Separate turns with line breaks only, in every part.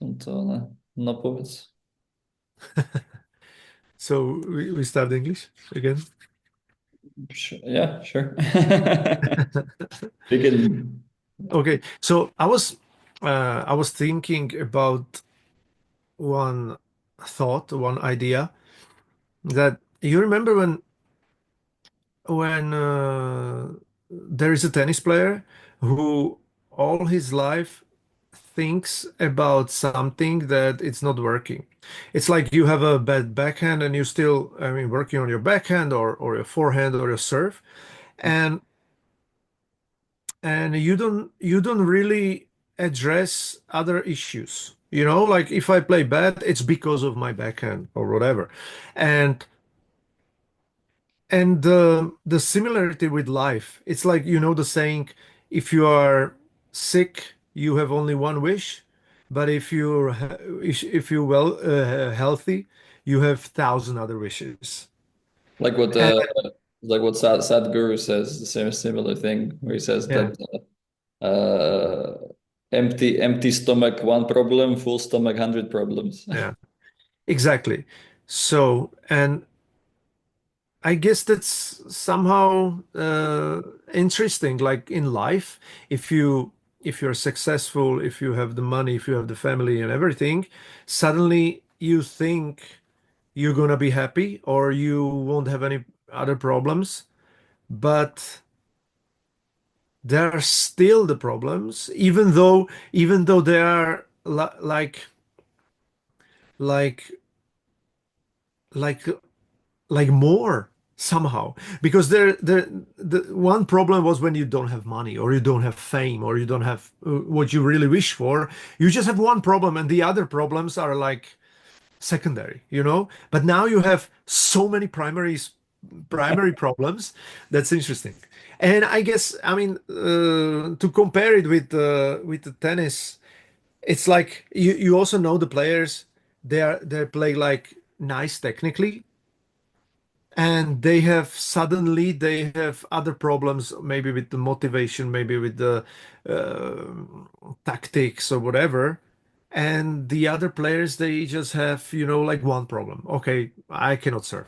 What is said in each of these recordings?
Som to no powiedz.
So we start English again.
Yeah, sure. We can.
Okay, so I was thinking about one thought, one idea that you remember when there is a tennis player who all his life thinks about something that it's not working. It's like you have a bad backhand and you still, I mean, working on your backhand or your forehand or your serve, and you don't really address other issues. Like if I play bad, it's because of my backhand or whatever. And the similarity with life, it's like the saying, if you are sick, you have only one wish, but if you're well healthy, you have thousand other wishes.
Like what
And
Sadhguru says, the same similar thing where he says
yeah,
that uh, empty stomach one problem, full stomach 100 problems.
yeah, exactly. So, and I guess that's somehow interesting. Like in life, if you if you're successful, if you have the money, if you have the family and everything, suddenly you think you're gonna be happy or you won't have any other problems. But there are still the problems, even though they are like like like more somehow, because the one problem was when you don't have money or you don't have fame or you don't have what you really wish for. You just have one problem and the other problems are like secondary. But now you have so many primary problems. That's interesting. And I guess, I mean, to compare it with the tennis, it's like you also know the players. They play like nice technically, and they have other problems, maybe with the motivation, maybe with the tactics or whatever. And the other players, they just have, like one problem. Okay, I cannot serve.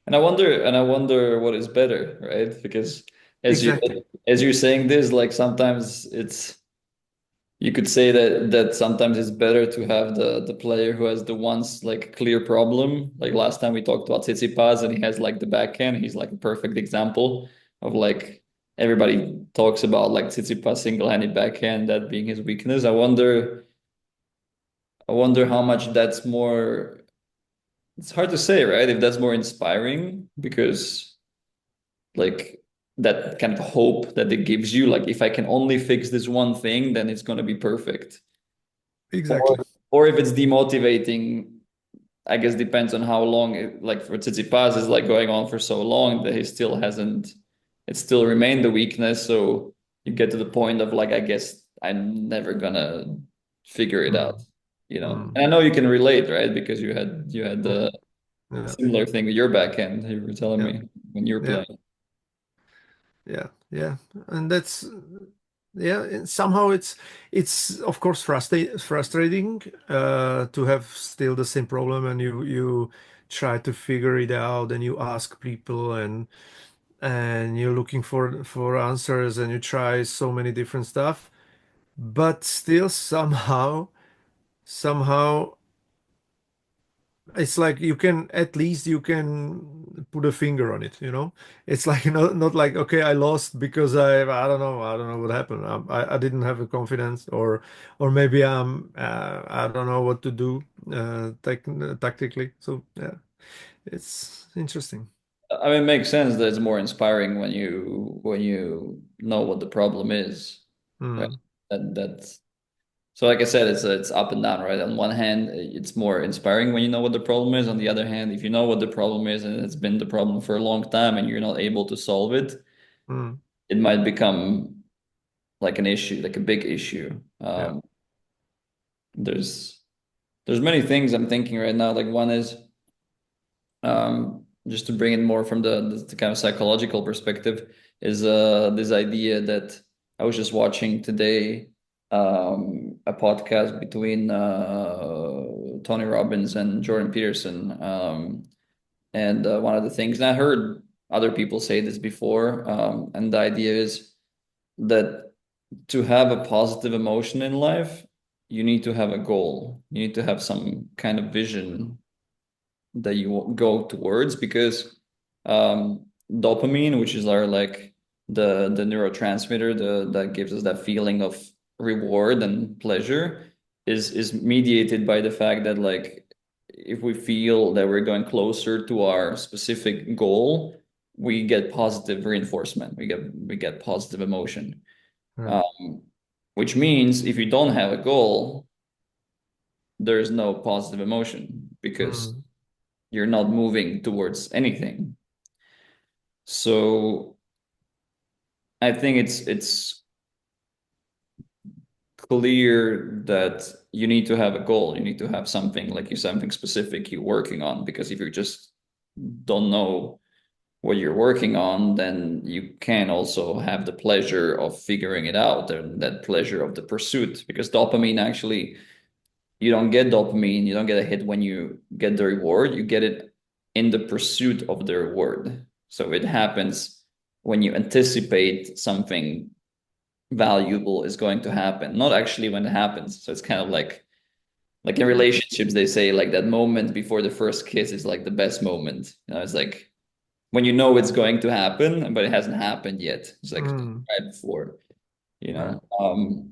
And I wonder what is better, right? Because as you
Exactly.
as you're saying this, like sometimes you could say that sometimes it's better to have the player who has the once like clear problem. Like last time we talked about Tsitsipas and he has like the backhand. He's like a perfect example of like everybody talks about like Tsitsipas single-handed backhand, that being his weakness. I wonder how much that's more. It's hard to say, right? If that's more inspiring because like that kind of hope that it gives you, like if I can only fix this one thing, then it's gonna be perfect. Or
Exactly.
or if it's demotivating, I guess depends on how long like for Tsitsipas is like going on for so long that he still hasn't it still remained the weakness. So you get to the point of like, I guess I'm never gonna figure it out,
Mm,
you know.
mm,
And I know you can relate, right? Because you had
mm.
the
Yeah,
similar thing with your backhand. You were telling
yeah,
me when you're
yeah,
playing.
yeah, yeah. And that's, yeah, and somehow it's of course frustrating to have still the same problem, and you try to figure it out, and you ask people, and you're looking for answers, and you try so many different stuff, but still somehow it's like at least you can put a finger on it. It's like not like, okay, I lost because I don't know what happened. I didn't have the confidence, or maybe I don't know what to do tactically. So yeah, it's interesting.
I mean, it makes sense that it's more inspiring when you know what the problem is, right?
Mm,
That's so. Like I said, it's up and down, right? On one hand, it's more inspiring when you know what the problem is. On the other hand, if you know what the problem is and it's been the problem for a long time and you're not able to solve it,
mm,
it might become like an issue, like a big issue.
yeah.
There's there's many things I'm thinking right now. Like one is just to bring it more from the kind of psychological perspective, is this idea that I was just watching today. a podcast between Tony Robbins and Jordan Peterson. And one of the things, and I heard other people say this before, and the idea is that to have a positive emotion in life, you need to have a goal. You need to have some kind of vision that you go towards because dopamine, which is our like the neurotransmitter that gives us that feeling of reward and pleasure, is mediated by the fact that like if we feel that we're going closer to our specific goal, we get positive reinforcement. We get positive emotion.
Right.
Um, which means if you don't have a goal, there's no positive emotion because
Mm,
you're not moving towards anything. So I think it's clear that you need to have a goal. You need to have something, like you something specific you're working on. Because if you just don't know what you're working on, then you can also have the pleasure of figuring it out and that pleasure of the pursuit. Because dopamine actually, you don't get dopamine, you don't get a hit when you get the reward, you get it in the pursuit of the reward. So it happens when you anticipate something valuable is going to happen, not actually when it happens. So it's kind of like in relationships, they say like that moment before the first kiss is like the best moment. It's like when you know it's going to happen, but it hasn't happened yet. It's like
mm,
right before, you
right.
know.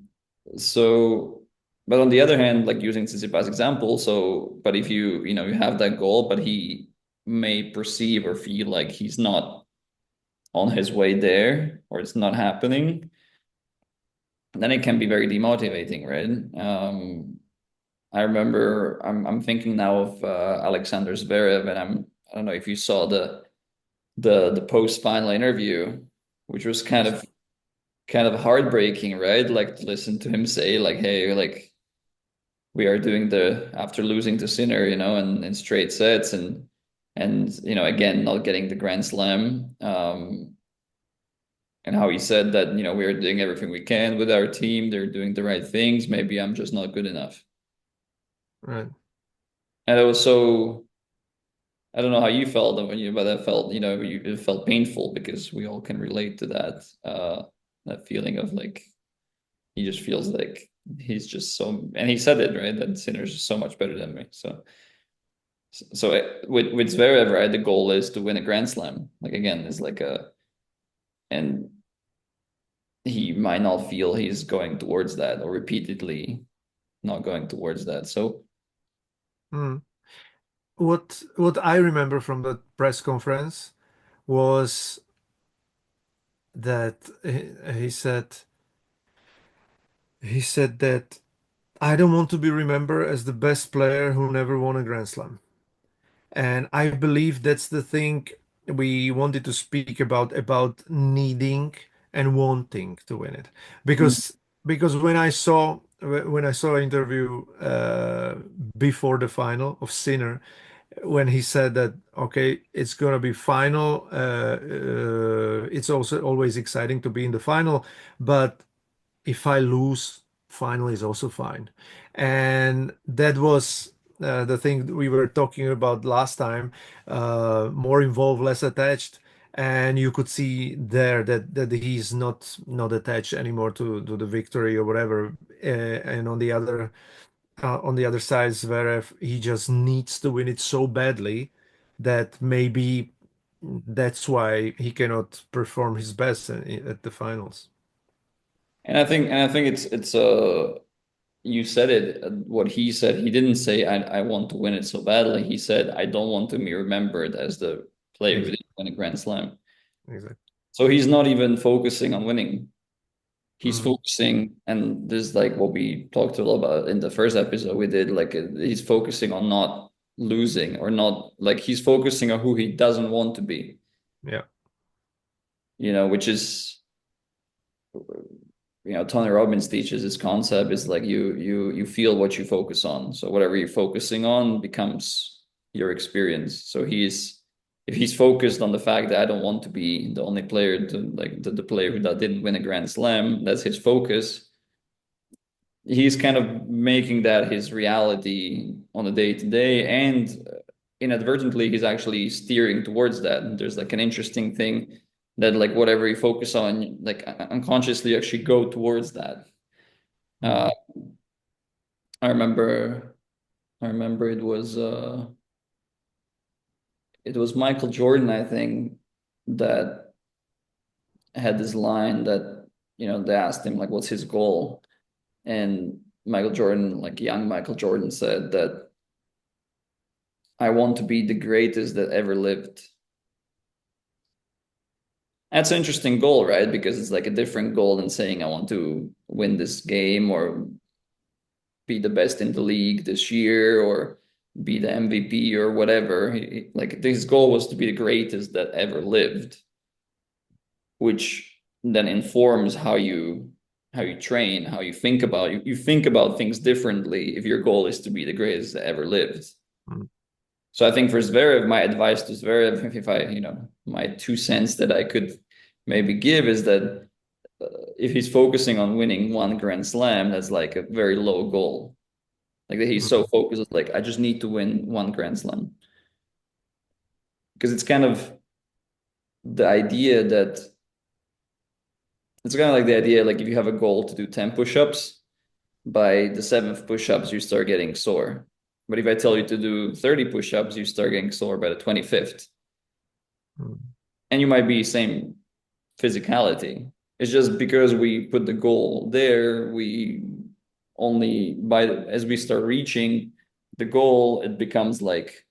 So, but on the other hand, like using Tsitsipas example, so but if you have that goal, but he may perceive or feel like he's not on his way there, or it's not happening, then it can be very demotivating, right? I remember I'm thinking now of Alexander Zverev, and I don't know if you saw the post final interview, which was kind
Yes.
of heartbreaking, right? Like to listen to him say like, "Hey, like we are doing the after losing to Sinner, and in straight sets, and again not getting the Grand Slam." And how he said that we are doing everything we can with our team. They're doing the right things. Maybe I'm just not good enough.
Right.
And it was so, I don't know how you felt when but that felt, it felt painful because we all can relate to that feeling of like, he just feels like he's just so, and he said it, right? That Sinner's just so much better than me. So with Zverev, right, the goal is to win a Grand Slam. Like again, it's like and he might not feel he's going towards that or repeatedly not going towards that. So
Mm. What I remember from that press conference was that he said that I don't want to be remembered as the best player who never won a Grand Slam. And I believe that's the thing we wanted to speak about needing and wanting to win it. Because when I saw an interview before the final of Sinner, when he said that okay, it's gonna be final, it's also always exciting to be in the final, but if I lose, final is also fine. And that was the thing we were talking about last time, more involved, less attached. And you could see there that he's not attached anymore to the victory or whatever. And on the other side, Zverev, he just needs to win it so badly that maybe that's why he cannot perform his best at the finals.
and I think it's you said it, what he said. He didn't say I want to win it so badly. He said I don't want to be remembered as the player who
Exactly.
didn't win a Grand Slam.
Exactly.
So he's not even focusing on winning. He's
Mm,
focusing, and this is like what we talked a lot about in the first episode we did. Like he's focusing on not losing, or not, like he's focusing on who he doesn't want to be.
yeah.
Which is, Tony Robbins teaches this concept is like you feel what you focus on. So whatever you're focusing on becomes your experience. So if he's focused on the fact that I don't want to be the only player to like the player who that didn't win a Grand Slam, that's his focus. he's kind of making that his reality on a day to day, and inadvertently he's actually steering towards that. And there's like an interesting thing that like whatever you focus on, like unconsciously you actually go towards that. uh
Mm.
i remember it was Michael Jordan, I think, that had this line that, they asked him like what's his goal, and Michael Jordan, like young Michael Jordan, said that I want to be the greatest that ever lived. That's an interesting goal, right? Because it's like a different goal than saying I want to win this game or be the best in the league this year or be the MVP or whatever. Like his goal was to be the greatest that ever lived, which then informs how you train, how you think about you think about things differently if your goal is to be the greatest that ever lived.
Mm.
So I think for Zverev, my advice to Zverev, if I, my 2 cents that I could maybe give is that if he's focusing on winning one Grand Slam, that's like a very low goal. Like that he's so
Mm.
focused, like I just need to win one Grand Slam, because it's kind of the idea that it's kind of like the idea like if you have a goal to do 10 push-ups, by the seventh push-ups you start getting sore. But if I tell you to do 30 push-ups, you start getting sore by the 25th.
Mm.
And you might be same physicality. It's just because we put the goal there, we only as we start reaching the goal, it becomes like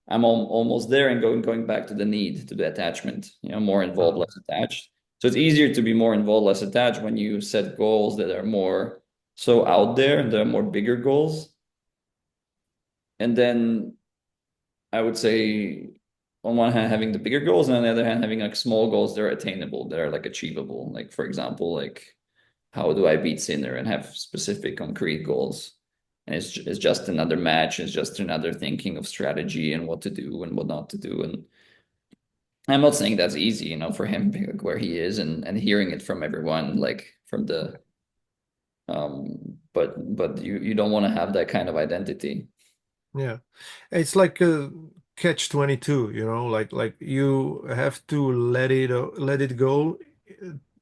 I'm almost there and going back to the need, to the attachment, more involved,
Mm.
less attached. So it's easier to be more involved, less attached when you set goals that are more so out there, that are more bigger goals. And then I would say on one hand having the bigger goals, and on the other hand having like small goals that are attainable, that are like achievable. Like for example, like how do I beat Sinner, and have specific concrete goals. And it's just another match, it's just another thinking of strategy and what to do and what not to do. And I'm not saying that's easy, for him like where he is, and hearing it from everyone, like from the but you don't want to have that kind of identity.
Yeah. It's like a catch 22, like you have to let it go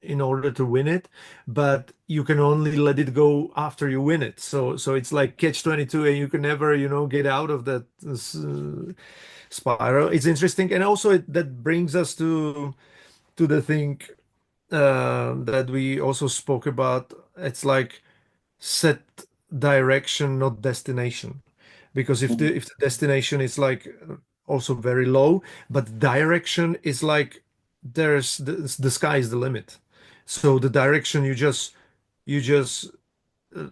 in order to win it, but you can only let it go after you win it. So it's like catch 22 and you can never, get out of that spiral. It's interesting. And also that brings us to the thing that we also spoke about. It's like set direction, not destination. Because if the destination is like also very low, but direction is like the sky is the limit. So the direction you just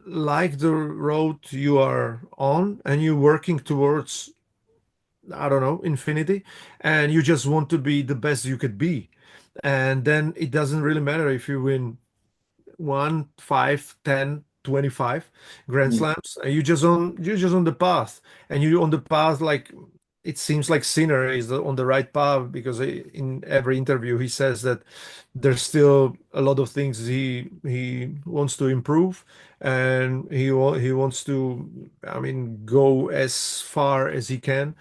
like the road you are on and you're working towards, I don't know, infinity, and you just want to be the best you could be. And then it doesn't really matter if you win 1, 5, 10, 25 Grand
Mhm.
Slams. And you're just on the path, and you on the path like it seems like Sinner is on the right path because in every interview he says that there's still a lot of things he wants to improve, and he wants to, I mean, go as far as he can.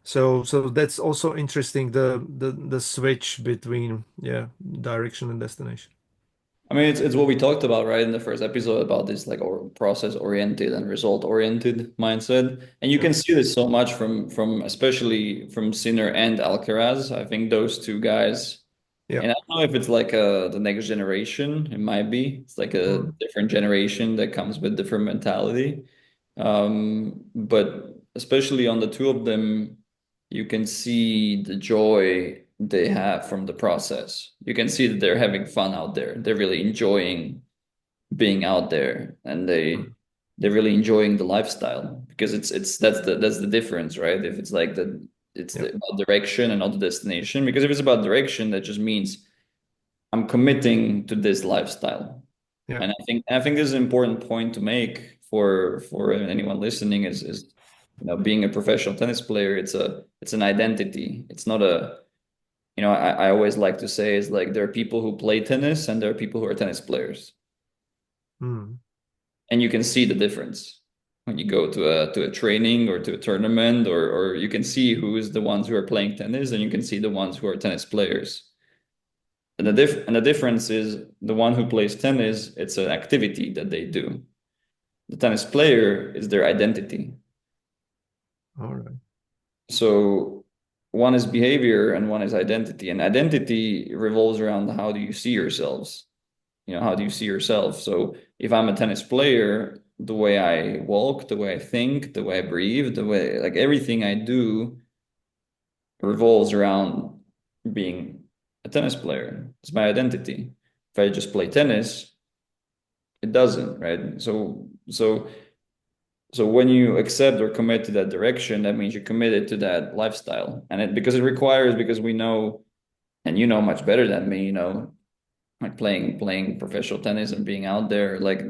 So that's also interesting, the switch between, yeah, direction and destination.
I mean, it's what we talked about, right, in the first episode about this like or process oriented and result oriented mindset, and you
Yeah.
can see this so much from especially from Sinner and Alcaraz. I think those two guys,
Yeah.
and I don't know if it's like the next generation. It might be. It's like a
Mm.
different generation that comes with different mentality. But especially on the two of them, you can see the joy they have from the process. You can see that they're having fun out there. They're really enjoying being out there, and
Mm.
they're really enjoying the lifestyle, because it's that's the difference, right? If it's like it's
Yeah.
the about direction and not the destination. Because if it's about direction, that just means I'm committing to this lifestyle.
Yeah.
And I think this is an important point to make for anyone listening is being a professional tennis player, it's an identity. It's not a I always like to say is like there are people who play tennis and there are people who are tennis players.
Mm.
and you can see the difference when you go to a training or to a tournament, or you can see who is the ones who are playing tennis, and you can see the ones who are tennis players. And the difference is the one who plays tennis, it's an activity that they do. The tennis player is their identity.
All right.
So one is behavior and one is identity. And identity revolves around how do you see yourselves? How do you see yourself? So if I'm a tennis player, the way I walk, the way I think, the way I breathe, the way like everything I do revolves around being a tennis player. It's my identity. If I just play tennis, it doesn't, right? So when you accept or commit to that direction, that means you're committed to that lifestyle. And because it requires, because we know, and you know much better than me, like playing professional tennis and being out there, like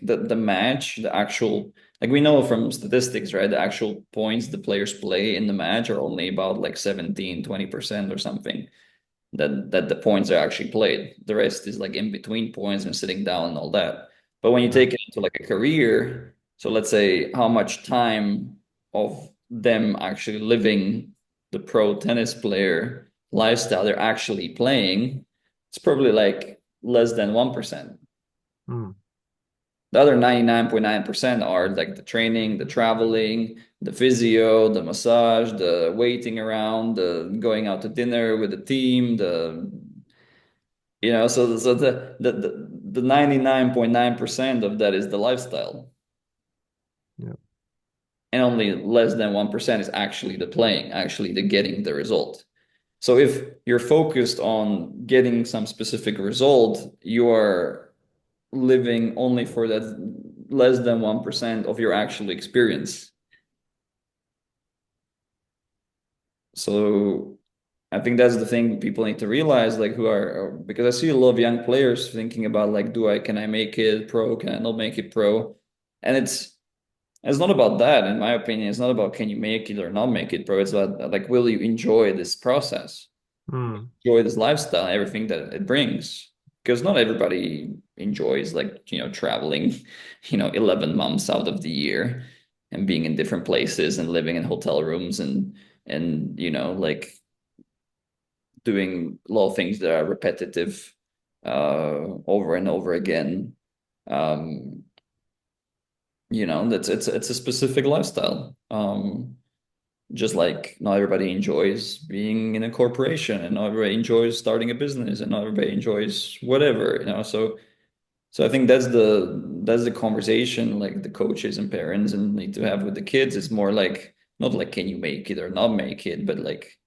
the match, the actual, like we know from statistics, right? The actual points the players play in the match are only about like 17-20% or something that the points are actually played. The rest is like in between points and sitting down and all that. But when you
Yeah.
take it into like a career, so let's say how much time of them actually living the pro tennis player lifestyle they're actually playing, it's probably like less than 1%.
Mm.
The other 99.9% are like the training, the traveling, the physio, the massage, the waiting around, the going out to dinner with the team, so the 99.9% of that is the lifestyle.
Yeah.
And only less than 1% is actually the playing, actually the getting the result. So if you're focused on getting some specific result, you are living only for that less than 1% of your actual experience. So I think that's the thing people need to realize, like who are because I see a lot of young players thinking about like, can I make it pro? Can I not make it pro? And it's not about that, in my opinion. It's not about can you make it or not make it pro. It's about like, will you enjoy this process?
Mm.
Enjoy this lifestyle, everything that it brings. Because not everybody enjoys like, traveling, 11 months out of the year and being in different places and living in hotel rooms and like doing a lot of things that are repetitive over and over again. Um, that's it's a specific lifestyle. Just like not everybody enjoys being in a corporation, and not everybody enjoys starting a business, and not everybody enjoys whatever. So I think that's the conversation like the coaches and parents and need to have with the kids. It's more like not like can you make it or not make it, but like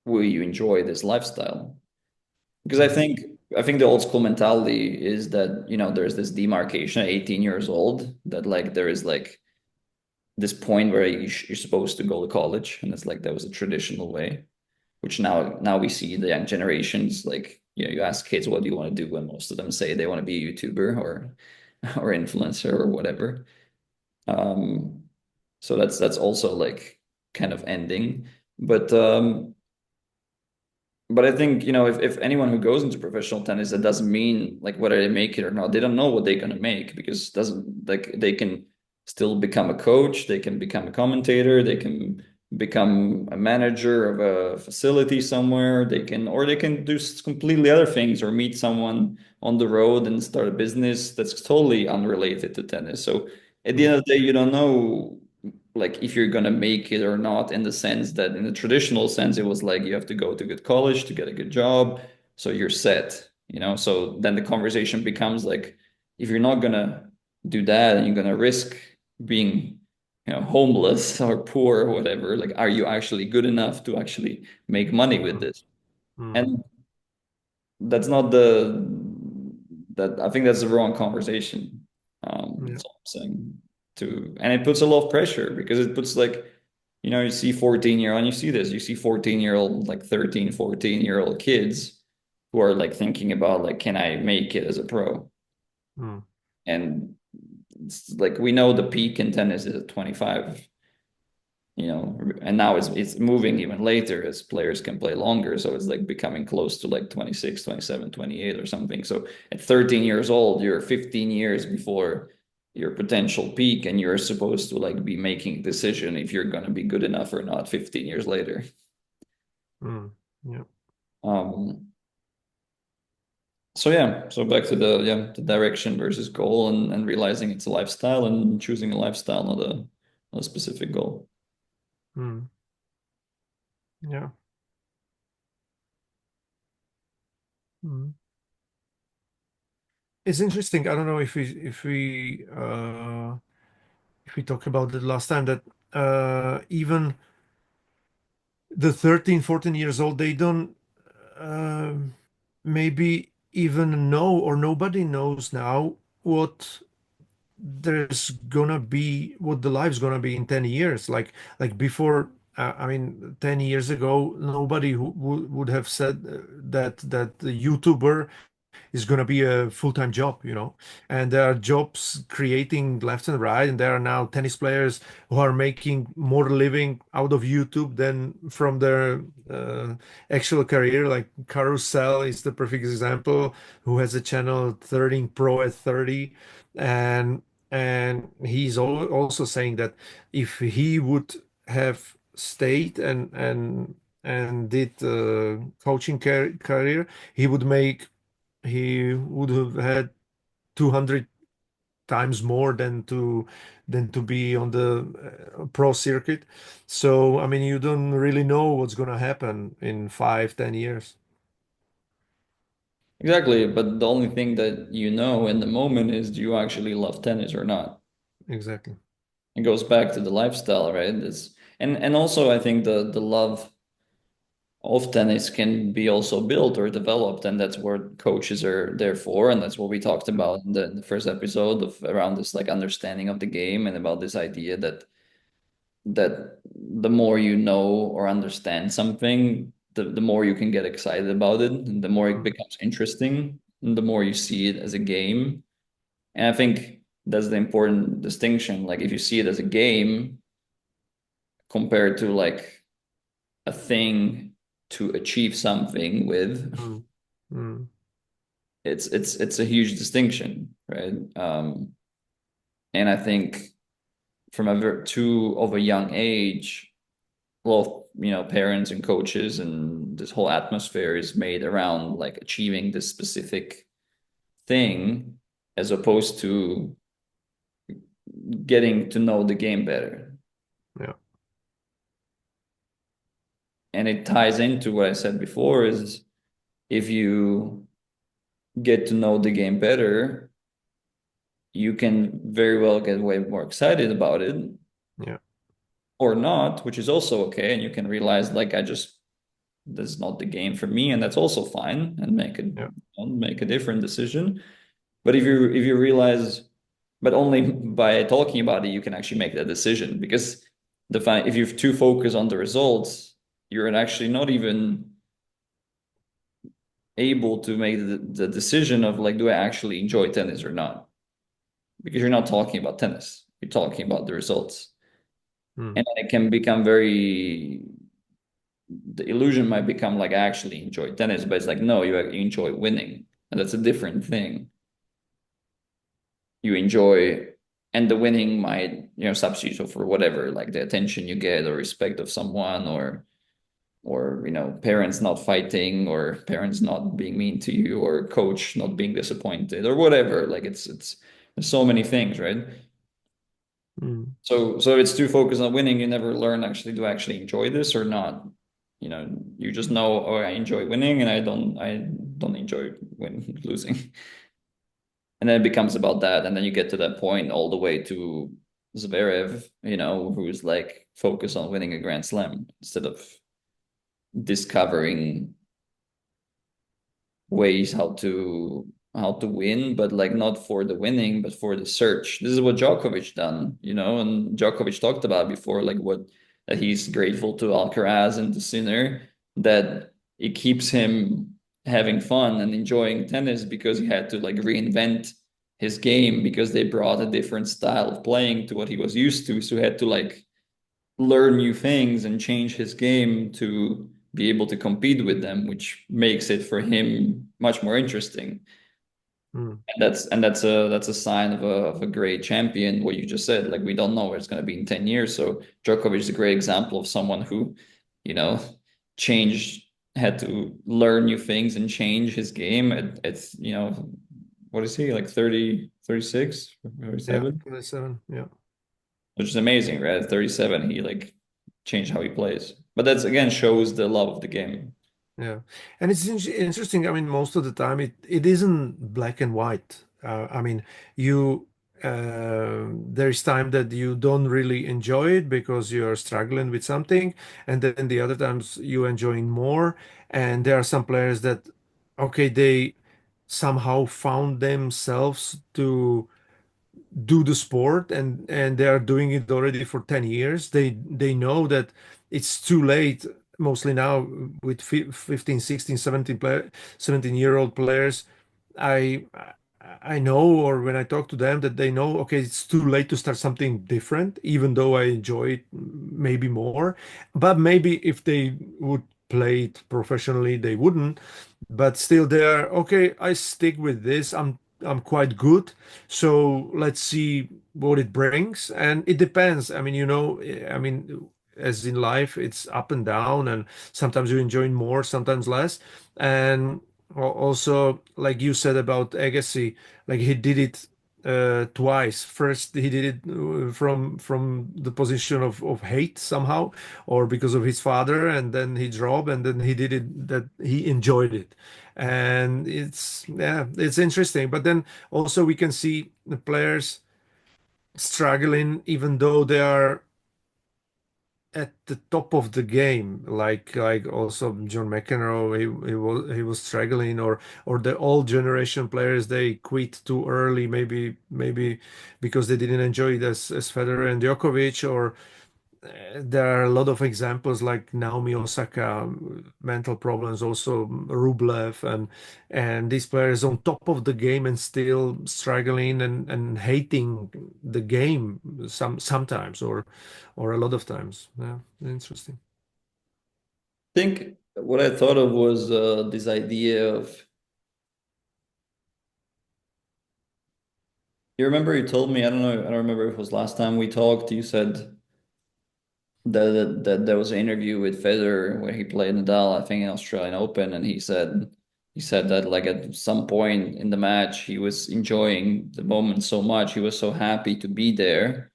will you enjoy this lifestyle? Because I
Mm.
think I think the old school mentality is that, there's this demarcation at 18 years old that like there is like this point where you're supposed to go to college, and it's like that was a traditional way, which now we see the young generations like, you ask kids what do you want to do, and most of them say they want to be a YouTuber or influencer or whatever. Um, so that's also like kind of ending. But but I think, if anyone who goes into professional tennis, that doesn't mean like whether they make it or not. They don't know what they're gonna make because it doesn't like they can still become a coach, they can become a commentator, they can become a manager of a facility somewhere, they can do completely other things or meet someone on the road and start a business that's totally unrelated to tennis. So at the
Yeah.
end of the day, you don't know like if you're gonna make it or not, in the sense that in the traditional sense it was like you have to go to good college to get a good job, so you're set. So then the conversation becomes like, if you're not gonna do that and you're gonna risk being homeless or poor or whatever, like are you actually good enough to actually make money with
Mm.
this?
Mm.
And that's not the that I think that's the wrong conversation.
Yeah.
That's all I'm saying. And it puts a lot of pressure because it puts like, you see 14-year-old, and you see this, you see 14-year-old, like 13, 14-year-old kids who are like thinking about like, can I make it as a pro?
Mm.
And it's like we know the peak in tennis is at 25. and now it's moving even later as players can play longer. So it's like becoming close to like 26, 27, 28 or something. So at 13 years old, you're 15 years before your potential peak, and you're supposed to like be making a decision if you're going to be good enough or not 15 years later.
Mm. Yeah.
Um, so yeah, so back to the direction versus goal, and realizing it's a lifestyle and choosing a lifestyle, not a specific goal.
Mm. Yeah. Mm. It's interesting. I don't know if we talked about it last time that even the 13, 14 years old, they don't um maybe even know, or nobody knows now what there's gonna be, what the life's gonna be in 10 years. Like before, I mean, 10 years ago, nobody who would have said that the YouTuber is going to be a full-time job, you know. And there are jobs creating left and right, and there are now tennis players who are making more living out of YouTube than from their actual career. Like Carousel is the perfect example, who has a channel 13 Pro at 30, and he's also saying that if he would have stayed and did coaching career, he would make he would have had 200 times more than to be on the pro circuit. So, I mean, you don't really know what's going to happen in 5, 10 years.
Exactly, but the only thing that you know in the moment is, do you actually love tennis or not?
Exactly.
It goes back to the lifestyle, right? And also I think the love of tennis can be also built or developed, and that's what coaches are there for, and that's what we talked
Mm,
about in the first episode of around this like understanding of the game, and about this idea that the more you know or understand something, the more you can get excited about it, and the more it
mm,
becomes interesting, and the more you see it as a game. And I think that's the important distinction. Like if you see it as a game compared to like a thing to achieve something with,
mm, mm,
it's a huge distinction, right? And I think from too of a young age, a lot of parents and coaches and this whole atmosphere is made around like achieving this specific thing, as opposed to getting to know the game better.
yeah,
And it ties into what I said before, is if you get to know the game better, you can very well get way more excited about it,
yeah,
or not, which is also okay. And you can realize like, this is not the game for me, and that's also fine, and
yeah,
make a different decision. But if you realize, but only by talking about it, you can actually make that decision, because if you're too focused on the results, you're actually not even able to make the decision of like, do I actually enjoy tennis or not? Because you're not talking about tennis, you're talking about the results.
mm,
And then it can become very, the illusion might become like, I actually enjoy tennis, but it's like, no, you enjoy winning, and that's a different thing. You enjoy, and the winning might substitute for whatever, like the attention you get or respect of someone, or parents not fighting, or parents not being mean to you, or coach not being disappointed, or whatever. Like it's there's so many things, right?
mm,
So if it's too focused on winning, you never learn actually, do I actually enjoy this or not? You just know, oh, I enjoy winning, and I don't enjoy losing. And then it becomes about that, and then you get to that point all the way to Zverev, who's like focused on winning a Grand Slam instead of discovering ways how to win, but like not for the winning, but for the search. This is what Djokovic done, and Djokovic talked about before, like that he's grateful to Alcaraz and to Sinner, that it keeps him having fun and enjoying tennis, because he had to like reinvent his game, because they brought a different style of playing to what he was used to. So he had to like learn new things and change his game to be able to compete with them, which makes it for him much more interesting.
Mm.
And that's a sign of a great champion. What you just said, like we don't know where it's going to be in 10 years. So Djokovic is a great example of someone who, you know, changed, had to learn new things and change his game. It's, what is he like 30, 36,
Yeah,
37,
27. Yeah.
which is amazing, right? At 37, he like changed how he plays. But that's again shows the love of the game.
Yeah, and it's interesting. I mean, most of the time it isn't black and white. I mean, you there's time that you don't really enjoy it because you're struggling with something, and then the other times you enjoying more. And there are some players that, okay, they somehow found themselves to do the sport, and they are doing it already for 10 years. They know that it's too late, mostly now with 15, 16, 17-year-old players. I i know, or when I talk to them, that they know, okay, it's too late to start something different, even though I enjoy it maybe more. But maybe if they would play it professionally, they wouldn't. But still, they're okay, I stick with this. I'm quite good, so let's see what it brings. And it depends. I mean, I mean, as in life, it's up and down, and sometimes you enjoy more, sometimes less. And also, like you said about Agassi, like he did it twice. First, he did it from the position of hate somehow, or because of his father, and then he dropped, and then he did it that he enjoyed it. And it's, yeah, it's interesting. But then also we can see the players struggling even though they are at the top of the game, like also John McEnroe. He was struggling, or the old generation players, they quit too early, maybe because they didn't enjoy it as Federer and Djokovic. Or there are a lot of examples like Naomi Osaka, mental problems, also Rublev, and these players on top of the game and still struggling and hating the game sometimes, or a lot of times. Yeah, interesting.
I think what I thought of was this idea of, you remember you told me, I don't know, I don't remember if it was last time we talked, you said that there was an interview with Federer where he played Nadal, I think in Australian Open, and he said that like at some point in the match he was enjoying the moment so much, he was so happy to be there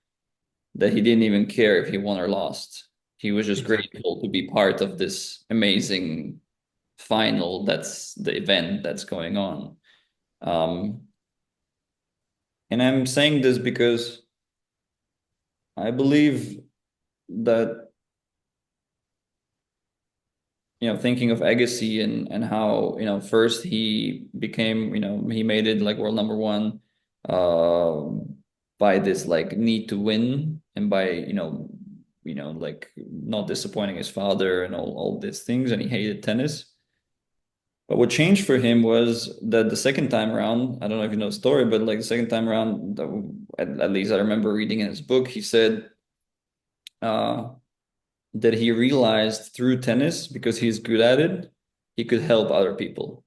that he didn't even care if he won or lost. He was just
Exactly.
grateful to be part of this amazing final. That's the event that's going on. Um, and I'm saying this because I believe that, thinking of Agassi and how, first he became, he made it like world number one uh, by this like need to win and by, like not disappointing his father and all these things, and he hated tennis. But what changed for him was that the second time around, I don't know if you know the story, but like the second time around, at least I remember reading in his book, he said uh, that he realized through tennis, because he's good at it, he could help other people.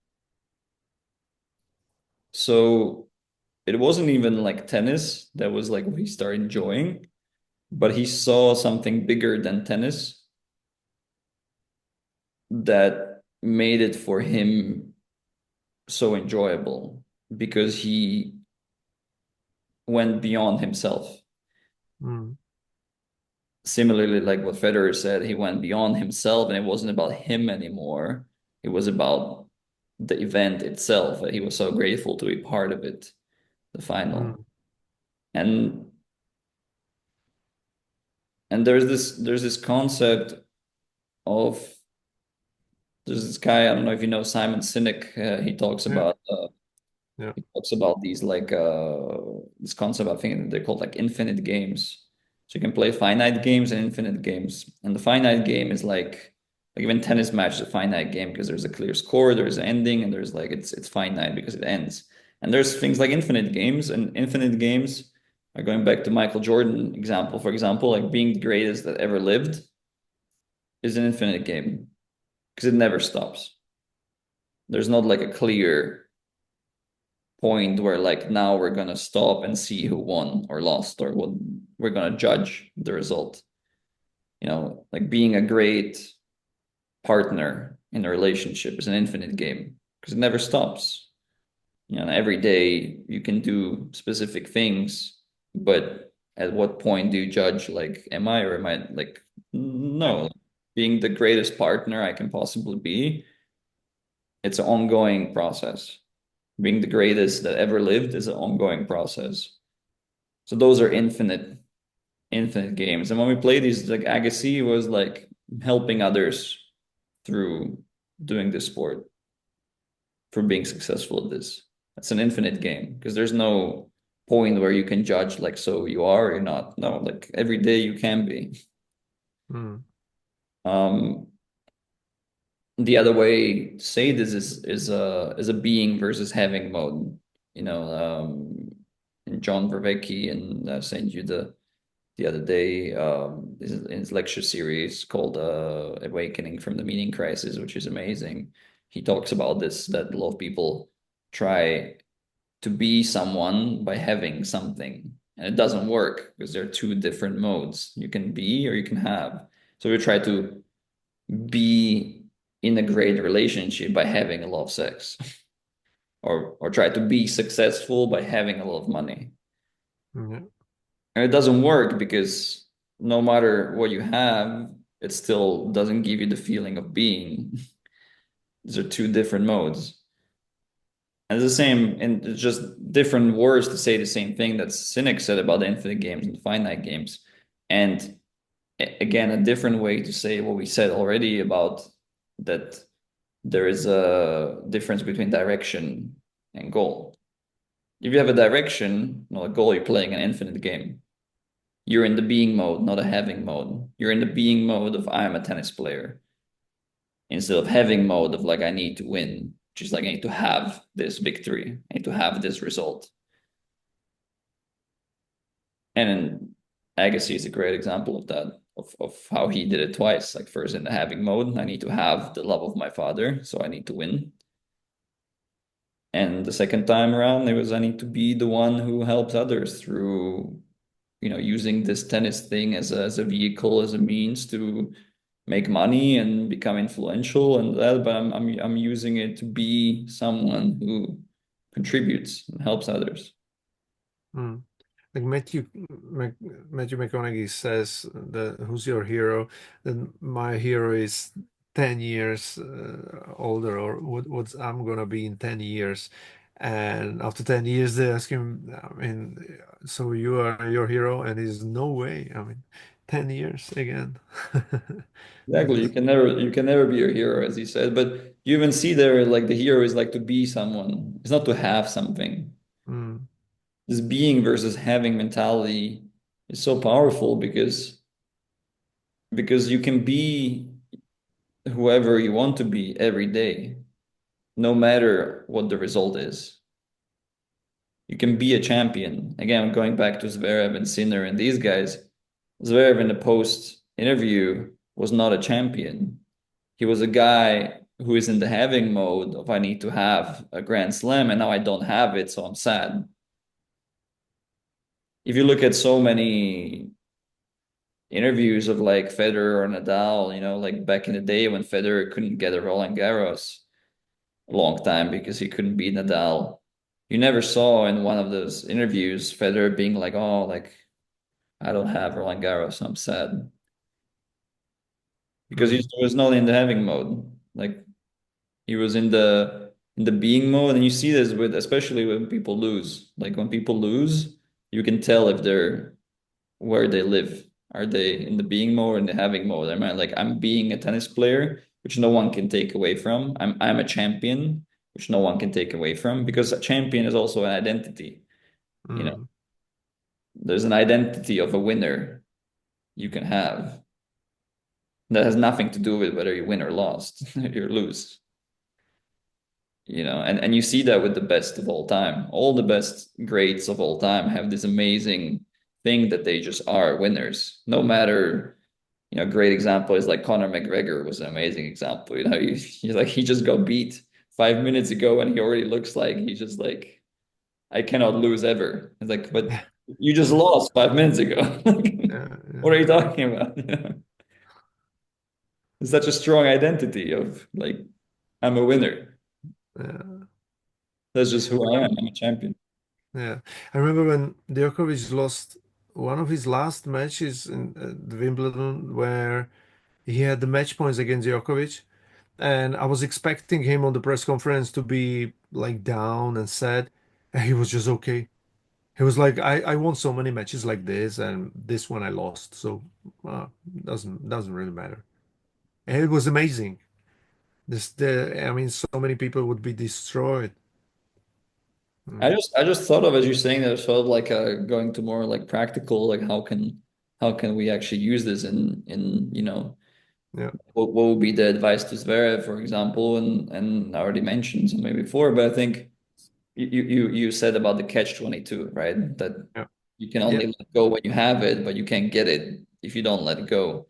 So it wasn't even like tennis that was like what he started enjoying, but he saw something bigger than tennis that made it for him so enjoyable because he went beyond himself.
Mm,
Similarly, like what Federer said, he went beyond himself and it wasn't about him anymore. It was about the event itself. He was so grateful to be part of it, the final.
mm,
And there's this concept of, there's this guy, I don't know if you know Simon Sinek,
yeah, yeah.
he talks about these like this concept, I think they're called like infinite games. So you can play finite games and infinite games. And the finite game is like even tennis match is a finite game because there's a clear score, there's an ending, and there's like it's finite because it ends. And there's things like infinite games, and infinite games Going back to Michael Jordan example, for example, like being the greatest that ever lived is an infinite game because it never stops. There's not like a clear point where like now we're gonna stop and see who won or lost or what we're gonna judge the result. Like being a great partner in a relationship is an infinite game because it never stops. Every day you can do specific things, but at what point do you judge like am I or am I like no, being the greatest partner I can possibly be, it's an ongoing process. Being the greatest that ever lived is an ongoing process. So those are infinite games. And when we play these, like Agassi was like helping others through doing this sport, for being successful at this. It's an infinite game because there's no point where you can judge like so you are or you're not. No, like every day you can be.
Mm.
Um, the other way to say this is a being versus having mode. You know, in John Vervecchi and sent you the other day in his lecture series called Awakening from the Meaning Crisis, which is amazing. He talks about this that a lot of people try to be someone by having something, and it doesn't work because there are two different modes. You can be or you can have. So we try to be in a great relationship by having a lot of sex, or try to be successful by having a lot of money.
Yeah.
And it doesn't work because no matter what you have, it still doesn't give you the feeling of being. These are two different modes. And it's the same, and it's just different words to say the same thing that Cynic said about the infinite games and the finite games. And again, a different way to say what we said already about that there is a difference between direction and goal. If you have a direction, not a goal, you're playing an infinite game. You're in the being mode, not a having mode. You're in the being mode of I am a tennis player instead of having mode of like I need to win, just like I need to have this victory, I need to have this result. And Agassi is a great example of that, of how he did it twice. Like first in the having mode, I need to have the love of my father, so I need to win. And the second time around, it was I need to be the one who helps others through, using this tennis thing as a vehicle, as a means to make money and become influential and that, but I'm using it to be someone who contributes and helps others.
Mm. Like Matthew McConaughey says that who's your hero? Then my hero is 10 years older, or what's I'm gonna be in 10 years. And after 10 years, they ask him, I mean, so you are your hero? And he's no way. I mean, 10 years again.
Exactly.
That's,
You can never be your hero, as he said, but you even see there like the hero is like to be someone. It's not to have something.
mm,
This being versus having mentality is so powerful because you can be whoever you want to be every day, no matter what the result is. You can be a champion. Again, going back to Zverev and Sinner and these guys, Zverev in the post interview was not a champion. He was a guy who is in the having mode of I need to have a Grand Slam and now I don't have it, so I'm sad. If you look at so many interviews of like Federer or Nadal, like back in the day when Federer couldn't get a Roland Garros a long time because he couldn't beat Nadal. You never saw in one of those interviews Federer being like, "Oh, like I don't have Roland Garros, so I'm sad," because he
mm,
was not in the having mode. Like he was in the being mode, and you see this with especially when people lose. Like when people lose, you can tell if they're where they live. Are they in the being mode or in the having mode? I mean, like I'm being a tennis player, which no one can take away from. I'm a champion, which no one can take away from, because a champion is also an identity. You know,
mm.
there's an identity of a winner you can have that has nothing to do with whether you win or lost, you lose. and you see that with the best of all time. All the best greats of all time have this amazing thing that they just are winners. No matter, great example is like Conor McGregor was an amazing example. He just got beat 5 minutes ago and he already looks like he's just like, I cannot lose ever. It's like, but you just lost 5 minutes ago.
Yeah,
What
yeah,
are you talking about? It's such a strong identity of like, I'm a winner.
yeah,
That's just who I am. I'm a champion.
yeah. I remember when Djokovic lost one of his last matches in the Wimbledon, where he had the match points against Djokovic, and I was expecting him on the press conference to be like down and sad, and he was just okay. He was like, I won so many matches like this, and this one I lost, so uh, doesn't really matter. And it was amazing. I mean, so many people would be destroyed.
I
Mm,
just I just thought of as you're saying that sort of like going to more like practical, like how can we actually use this in
yeah,
what would be the advice to Zverev, for example, and I already mentioned something before, but I think you said about the catch 22, right? That
yeah,
you can
yeah,
only let go when you have it, but you can't get it if you don't let it go.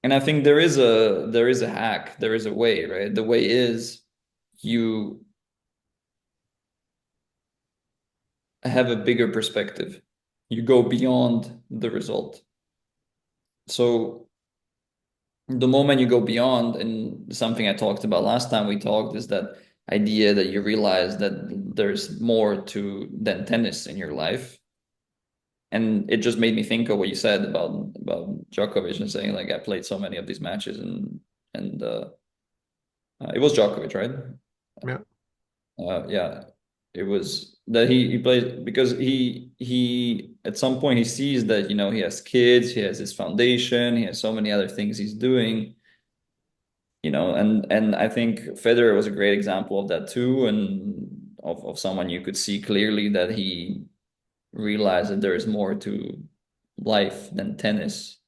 And I think there is a hack, there is a way, right? The way is you have a bigger perspective. You go beyond the result. So the moment you go beyond, and something I talked about last time we talked is that idea that you realize that there's more to than tennis in your life. And it just made me think of what you said about Djokovic and saying like I played so many of these matches and it was Djokovic, right?
yeah,
Yeah, it was that he plays because he at some point he sees that he has kids, he has his foundation, he has so many other things he's doing, and I think Federer was a great example of that too, and of someone you could see clearly that he realized that there is more to life than tennis.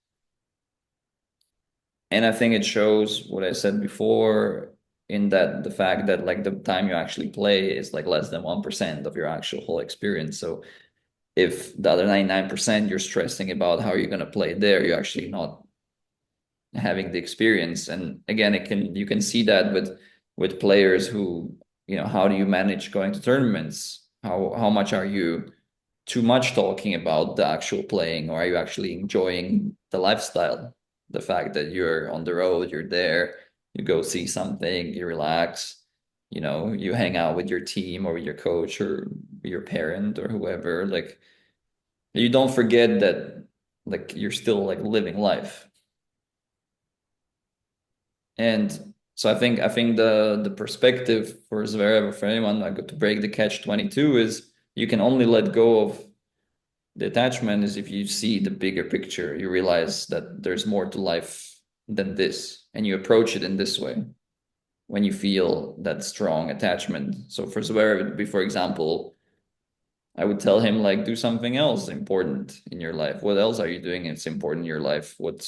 And I think it shows what I said before in that the fact that like the time you actually play is like less than 1% of your actual whole experience. So if the other 99% you're stressing about how you're going to play there, you're actually not having the experience. And again, you can see that with players who, how do you manage going to tournaments? How much are you too much talking about the actual playing, or are you actually enjoying the lifestyle? The fact that you're on the road, you're there, you go see something, you relax, you hang out with your team or with your coach or your parent or whoever. Like you don't forget that like you're still like living life. And so I think the perspective for Zverev or for anyone like to break the catch 22 is you can only let go of the attachment is if you see the bigger picture, you realize that there's more to life than this, and you approach it in this way when you feel that strong attachment. So for Zverev, it would be, for example, I would tell him like do something else important in your life. What else are you doing? It's important in your life. What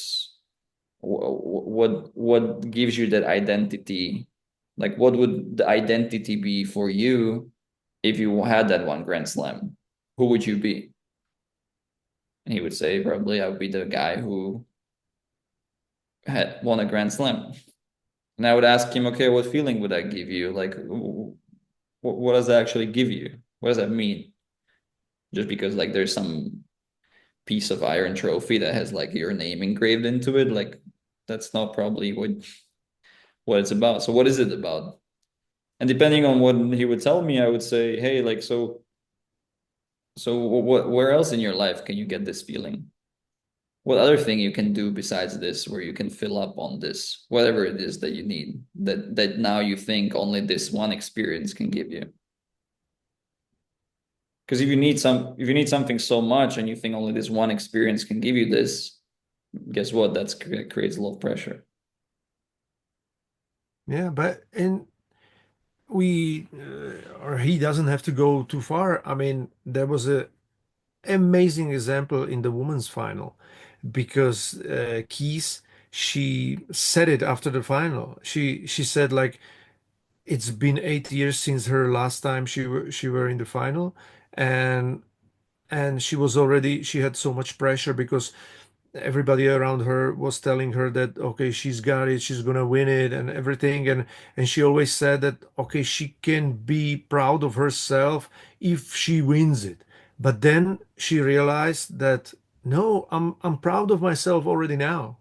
gives you that identity? Like what would the identity be for you if you had that one Grand Slam? Who would you be? And he would say, probably I would be the guy who had won a Grand Slam. And I would ask him, okay, what feeling would that give you? Like, what does that actually give you? What does that mean? Just because like there's some piece of iron trophy that has like your name engraved into it, like that's not probably what it's about. So what is it about? And depending on what he would tell me, I would say, hey, like so what where else in your life can you get this feeling? What other thing you can do besides this where you can fill up on this, whatever it is that you need, that now you think only this one experience can give you? Because if you need something so much and you think only this one experience can give you this, guess what? That creates a lot of pressure.
yeah. But and or he doesn't have to go too far. I mean, there was a amazing example in the women's final because Keys, she said it after the final. She said like it's been 8 years since her last time she were in the final, and she was already she had so much pressure because everybody around her was telling her that okay, she's got it, she's gonna win it and everything, and she always said that okay, she can be proud of herself if she wins it. But then she realized that no, I'm proud of myself already now,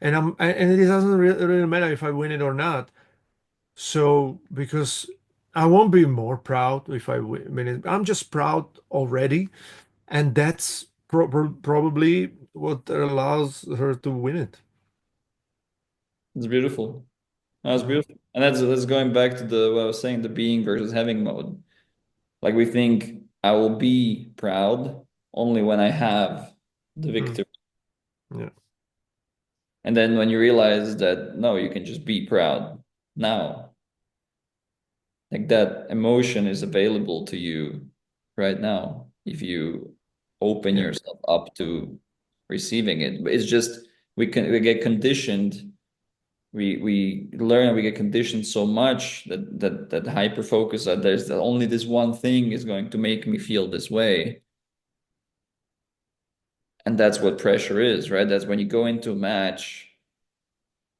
and it doesn't really matter if I win it or not. So because I won't be more proud if I win it, I'm just proud already, and that's probably what allows her to win it.
It's beautiful. That's
Yeah.
beautiful. And that's going back to the what I was saying, the being versus having mode. Like we think I will be proud only when I have the
Mm.
victory.
Yeah.
And then when you realize that no, you can just be proud now. Like that emotion is available to you right now if you open
Yeah.
yourself up to receiving it. But it's just we get conditioned. We learn and we get conditioned so much that hyper focus that there's that only this one thing is going to make me feel this way. And that's what pressure is, right? That's when you go into a match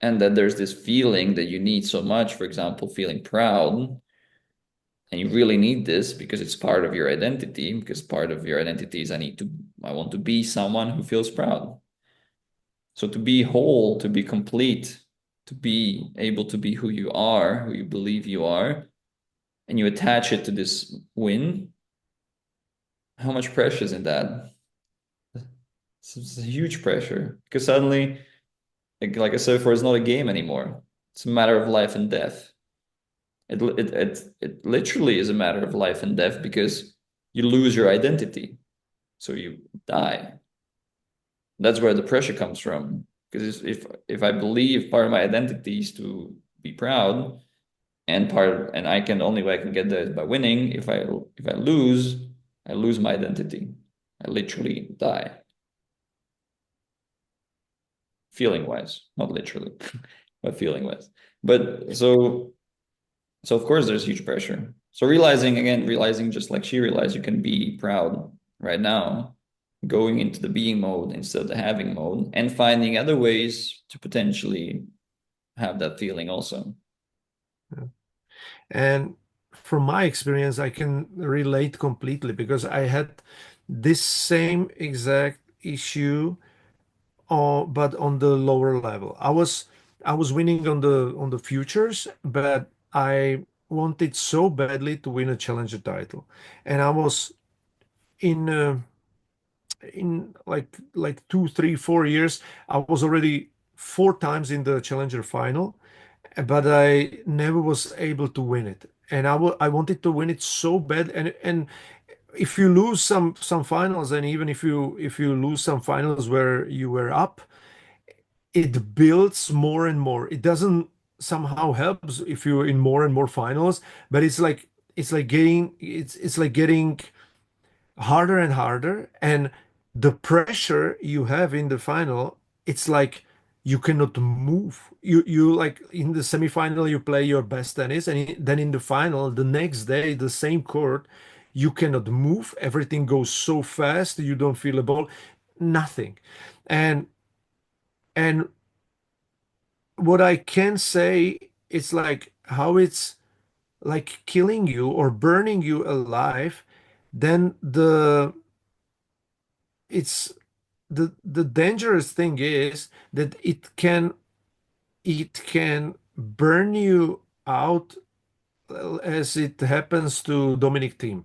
and that there's this feeling that you need so much, for example, feeling proud. And you really need this because it's part of your identity, because part of your identity is I want to be someone who feels proud. So to be whole, to be complete, to be able to be who you are, who you believe you are, and you attach it to this win, how much pressure is in that? It's a huge pressure because suddenly, like I said before, it's not a game anymore. It's a matter of life and death. It literally is a matter of life and death because you lose your identity. So you die. That's where the pressure comes from. Because if I believe part of my identity is to be proud, and I can only way I can get there is by winning. If I lose, I lose my identity. I literally die, feeling wise, not literally, but feeling wise. But so of course there's huge pressure. So realizing just like she realized, you can be proud right now, going into the being mode instead of the having mode, and finding other ways to potentially have that feeling also.
Yeah. And from my experience, I can relate completely because I had this same exact issue, but on the lower level. I was winning on the futures, but I wanted so badly to win a challenger title, and I was in like 2, 3, 4 years. I was already 4 times in the challenger final, but I never was able to win it. And I wanted to win it so bad. And if you lose some finals, and even if you lose some finals where you were up, it builds more and more. It doesn't somehow helps if you're in more and more finals, but it's like getting harder and harder, and the pressure you have in the final, it's like you cannot move. You like in the semifinal you play your best tennis, and then in the final the next day the same court, you cannot move. Everything goes so fast, you don't feel a ball, nothing. And and what I can say, it's like how it's like killing you or burning you alive. Then it's the dangerous thing is that it can burn you out, as it happens to Dominic Thiem.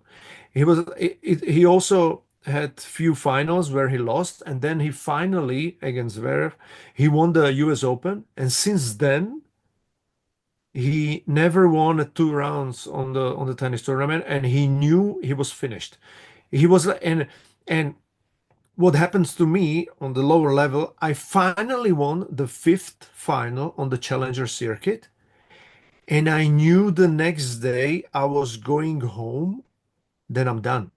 He also had few finals where he lost, and then he finally against Zverev he won the US Open, and since then he never won 2 rounds on the tennis tournament, and he knew he was finished. He was and what happens to me on the lower level, I finally won the fifth final on the challenger circuit. And I knew the next day I was going home, then I'm done.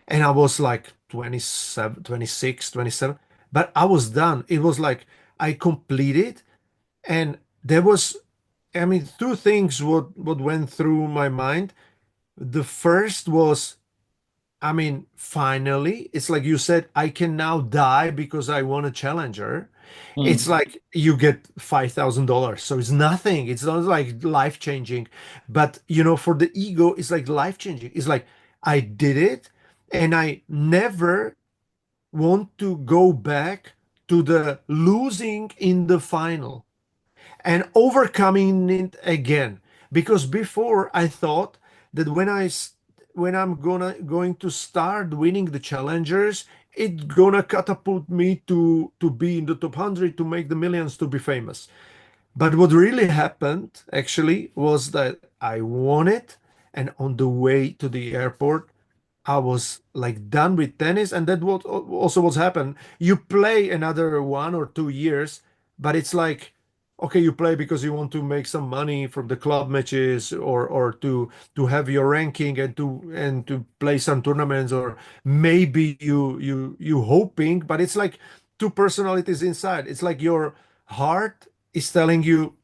And I was like 27, 26, 27, but I was done. It was like I completed, and there was I mean, two things what went through my mind. The first was, I mean, finally, it's like you said, I can now die because I won a challenger. It's
Mm.
like you get $5,000. So it's nothing. It's not like life changing. But, for the ego, it's like life changing. It's like I did it and I never want to go back to the losing in the final and overcoming it again. Because before I thought that when I'm going to start winning the challengers, it's gonna catapult me to be in the top 100, to make the millions, to be famous. But what really happened actually was that I won it, and on the way to the airport, I was like done with tennis, and that what also what's happened. You play another 1 or 2 years, but it's like, okay, you play because you want to make some money from the club matches, or to have your ranking, and to play some tournaments, or maybe you hoping, but it's like two personalities inside. It's like your heart is telling you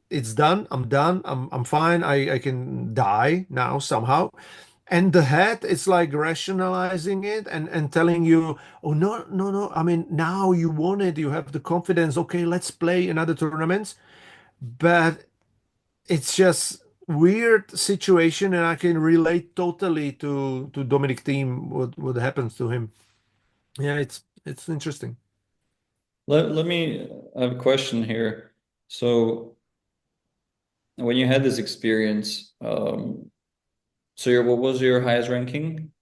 it's done, I'm done, I'm fine, I can die now somehow. And the head is like rationalizing it, and telling you, oh, no, no, no. I mean, now you won it. You have the confidence. Okay, let's play another tournament. But it's just weird situation, and I can relate totally to Dominic Thiem, what happens to him. Yeah, it's interesting.
Let me I have a question here. So when you had this experience, so what was your highest ranking?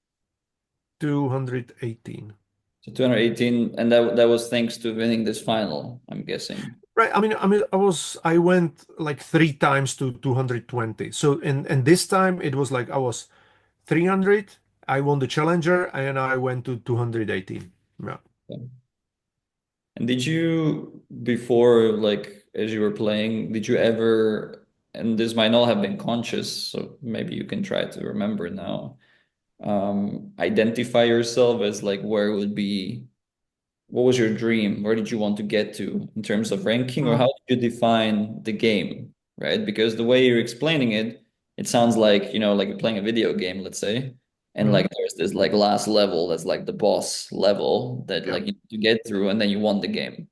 218.
So 218, and that was thanks to winning this final, I'm guessing.
Right. I mean, I went like three times to 220. So, and this time it was like I was 300. I won the challenger, and I went to 218. Yeah.
And did you, before, like, as you were playing, did you ever, and this might not have been conscious, so maybe you can try to remember now, identify yourself as like where would be, what was your dream? Where did you want to get to in terms of ranking, or how
Mm,
did you define the game, right? Because the way you're explaining it, it sounds like, like you're playing a video game, let's say, and like
mhm.
there's this like last level that's like the boss level that
Yeah.
like you need to get through, and then you won the game.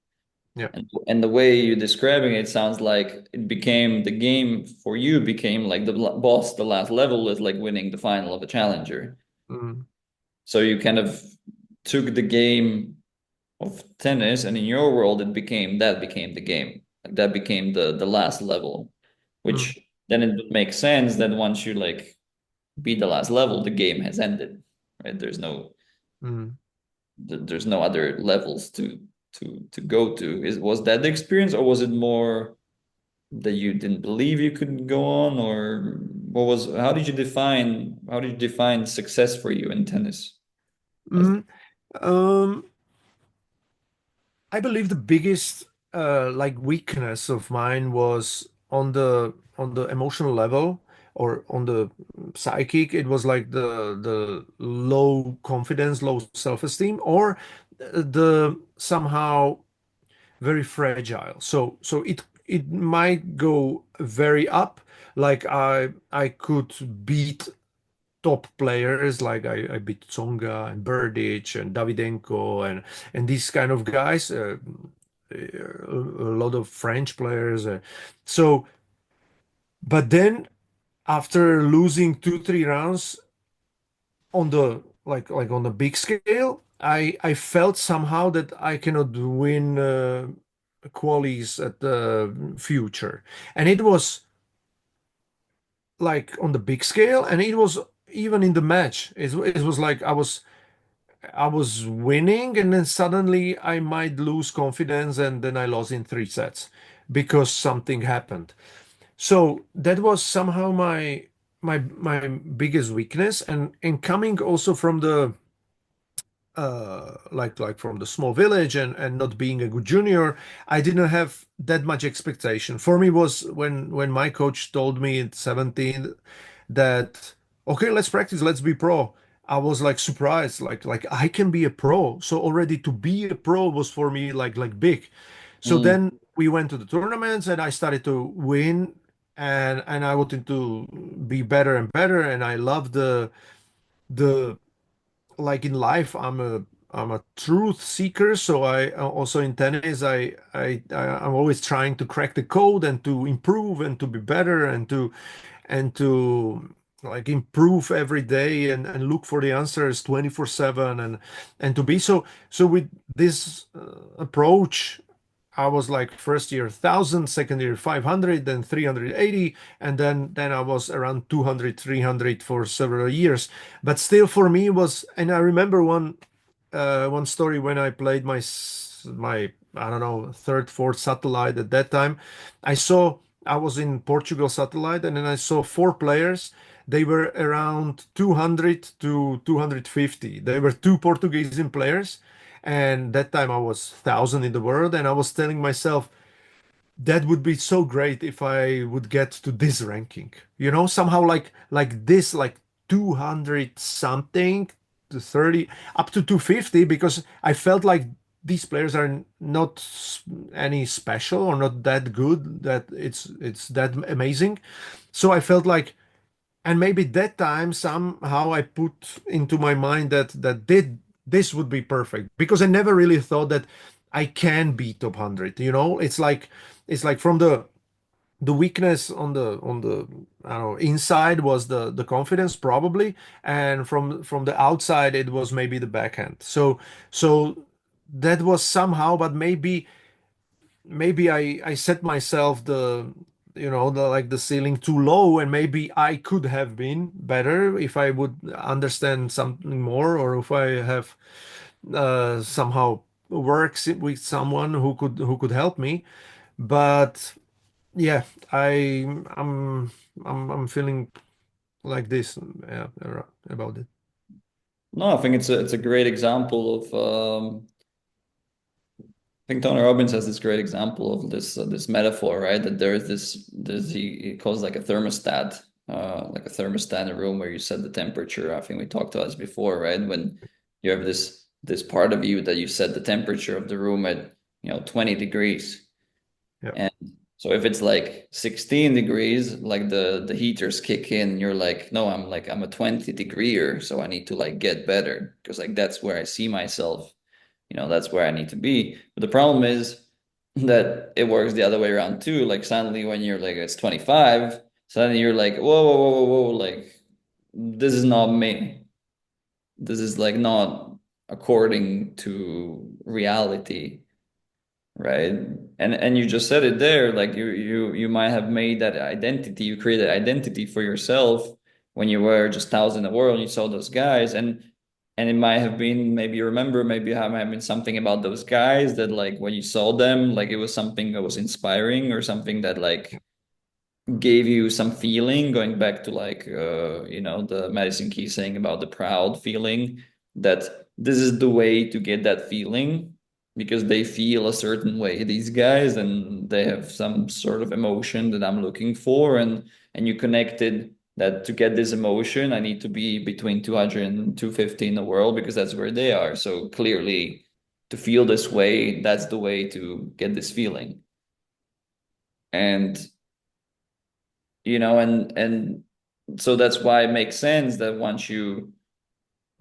Yeah.
And the way you're describing it sounds like it became the game for you became like the boss, the last level is like winning the final of a challenger.
Mm,
So you kind of took the game of tennis, and in your world it became that became the game. Like that became the last level,
mm,
which then it would make sense that once you like beat the last level, the game has ended, right?
mm.
There's no other levels to go to. Was that the experience, or was it more that you didn't believe you could go on, or how did you define success for you in tennis? As
Mm. Um, I believe the biggest like weakness of mine was on the emotional level, or on the psychic. It was like the low confidence, low self-esteem, or the somehow very fragile. So it might go very up. Like I could beat top players, like I beat Tsonga and Berdych and Davidenko and these kind of guys. A lot of French players. So, but then after losing 2, 3 rounds on the like on the big scale, I felt somehow that I cannot win qualies at the future, and it was like on the big scale, and it was even in the match. It was like I was winning, and then suddenly I might lose confidence, and then I lost in 3 sets because something happened. So that was somehow my biggest weakness, and coming also from the like from the small village, and not being a good junior, I didn't have that much expectation. For me was when my coach told me at 17 that, okay, let's practice, let's be pro. I was like surprised, like I can be a pro. So already to be a pro was for me like big. So
Mm,
then we went to the tournaments, and I started to win and I wanted to be better and better. And I love the like in life, I'm a truth seeker. So I also in tennis, I'm always trying to crack the code and to improve and to be better and to like improve every day and look for the answers 24/7 and to be so with this approach. I was like first year 1000, second year 500, then 380, and then I was around 200, 300 for several years. But still for me was, and I remember one story when I played my I don't know third, fourth satellite at that time. I was in Portugal satellite, and then I saw four players. They were around 200 to 250. They were two Portuguese players, and that time I was 1000 in the world, and I was telling myself that would be so great if I would get to this ranking. Somehow like this, like 200 something to 30 up to 250, because I felt like these players are not any special or not that good that it's that amazing. So I felt like, and maybe that time somehow I put into my mind that this would be perfect, because I never really thought that I can be top 100. It's like from the weakness on the I don't know, inside was the confidence probably, and from the outside it was maybe the backhand. So that was somehow, but maybe I set myself the like the ceiling too low, and maybe I could have been better if I would understand something more, or if I have somehow works with someone who could help me. But yeah, I'm feeling like this, yeah, about it.
No, I think it's a great example of I think Tony Robbins has this great example of this metaphor, right? That there's this he calls like a thermostat, like a thermostat in a room where you set the temperature. I think we talked about this before, right? When you have this part of you that you set the temperature of the room at 20 degrees,
Yeah.
and so if it's like 16 degrees, like the heaters kick in, you're like, no, I'm a 20 degreeer, so I need to like get better because like that's where I see myself, that's where I need to be. But the problem is that it works the other way around too. Like suddenly when you're like it's 25, suddenly you're like, whoa, whoa, whoa, whoa, whoa, like this is not me. This is like not according to reality, right? And you just said it there, like you might have made that identity, you created identity for yourself when you were just thousand in the world, you saw those guys, and it might have been, maybe you remember, maybe it might have been something about those guys that like when you saw them, like it was something that was inspiring or something that like gave you some feeling, going back to like the Madison Key saying about the proud feeling, that this is the way to get that feeling because they feel a certain way, these guys, and they have some sort of emotion that I'm looking for, and you connected that to get this emotion I need to be between 200 and 250 in the world because that's where they are. So clearly to feel this way, that's the way to get this feeling. And and so that's why it makes sense that once you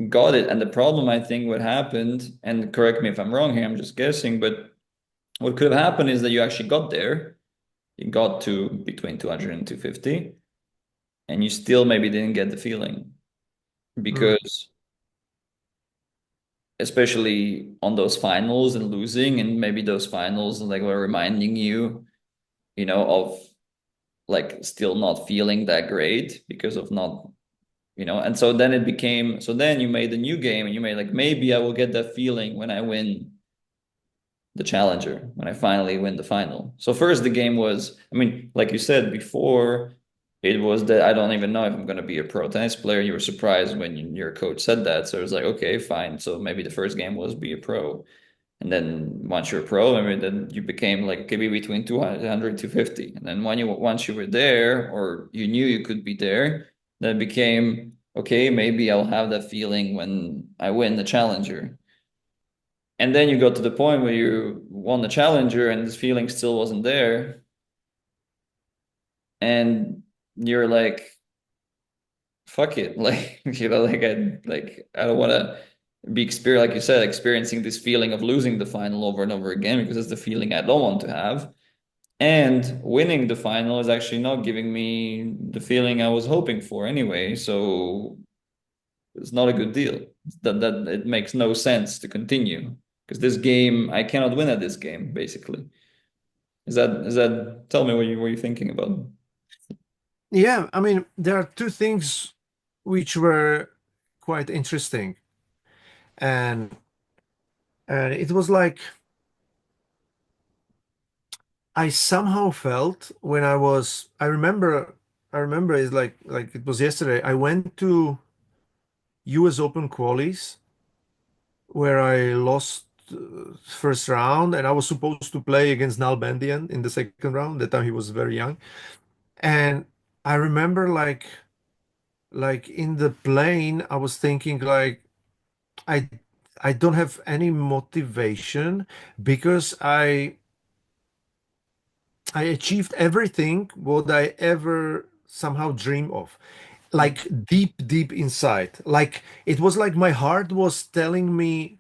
got it, and the problem I think what happened, and correct me if I'm wrong here, I'm just guessing, but what could have happened is that you actually got there, you got to between 200 and 250, and you still maybe didn't get the feeling
Mm.
because especially on those finals and losing, and maybe those finals like were reminding you, of like still not feeling that great because of not. And so then it became, so then you made a new game and you made like, maybe I will get that feeling when I win the challenger, when I finally win the final. So first the game was, I mean, like you said before, it was that I don't even know if I'm going to be a pro tennis player. You were surprised when your coach said that. So it was like, okay, fine. So maybe the first game was be a pro. And then once you're a pro, I mean, then you became like, could be between 200, 250. And then once you were there, or you knew you could be there, then it became, okay, maybe I'll have that feeling when I win the challenger. And then you got to the point where you won the challenger and this feeling still wasn't there. and you're like, fuck it. Like, I don't want to be like you said, experiencing this feeling of losing the final over and over again because it's the feeling I don't want to have. And winning the final is actually not giving me the feeling I was hoping for anyway. So it's not a good deal. That it makes no sense to continue because this game, I cannot win at this game, basically. Is that tell me what you're thinking about?
Yeah, I mean, there are two things which were quite interesting. And it was like I somehow felt when I remember it's like it was yesterday. I went to US Open qualies where I lost first round and I was supposed to play against Nalbandian in the second round. That time he was very young. And I remember like in the plane, I was thinking like I I don't have any motivation because I achieved everything what I ever somehow dream of. Like deep inside. Like it was like my heart was telling me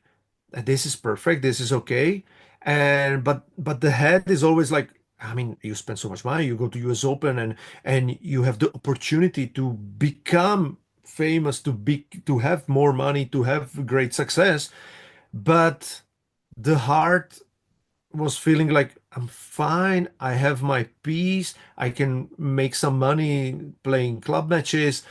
this is perfect, this is okay. And but the head is always like, I mean, you spend so much money, you go to US Open and you have the opportunity to become famous, to have more money, to have great success. But the heart was feeling like I'm fine. I have my peace. I can make some money playing club matches.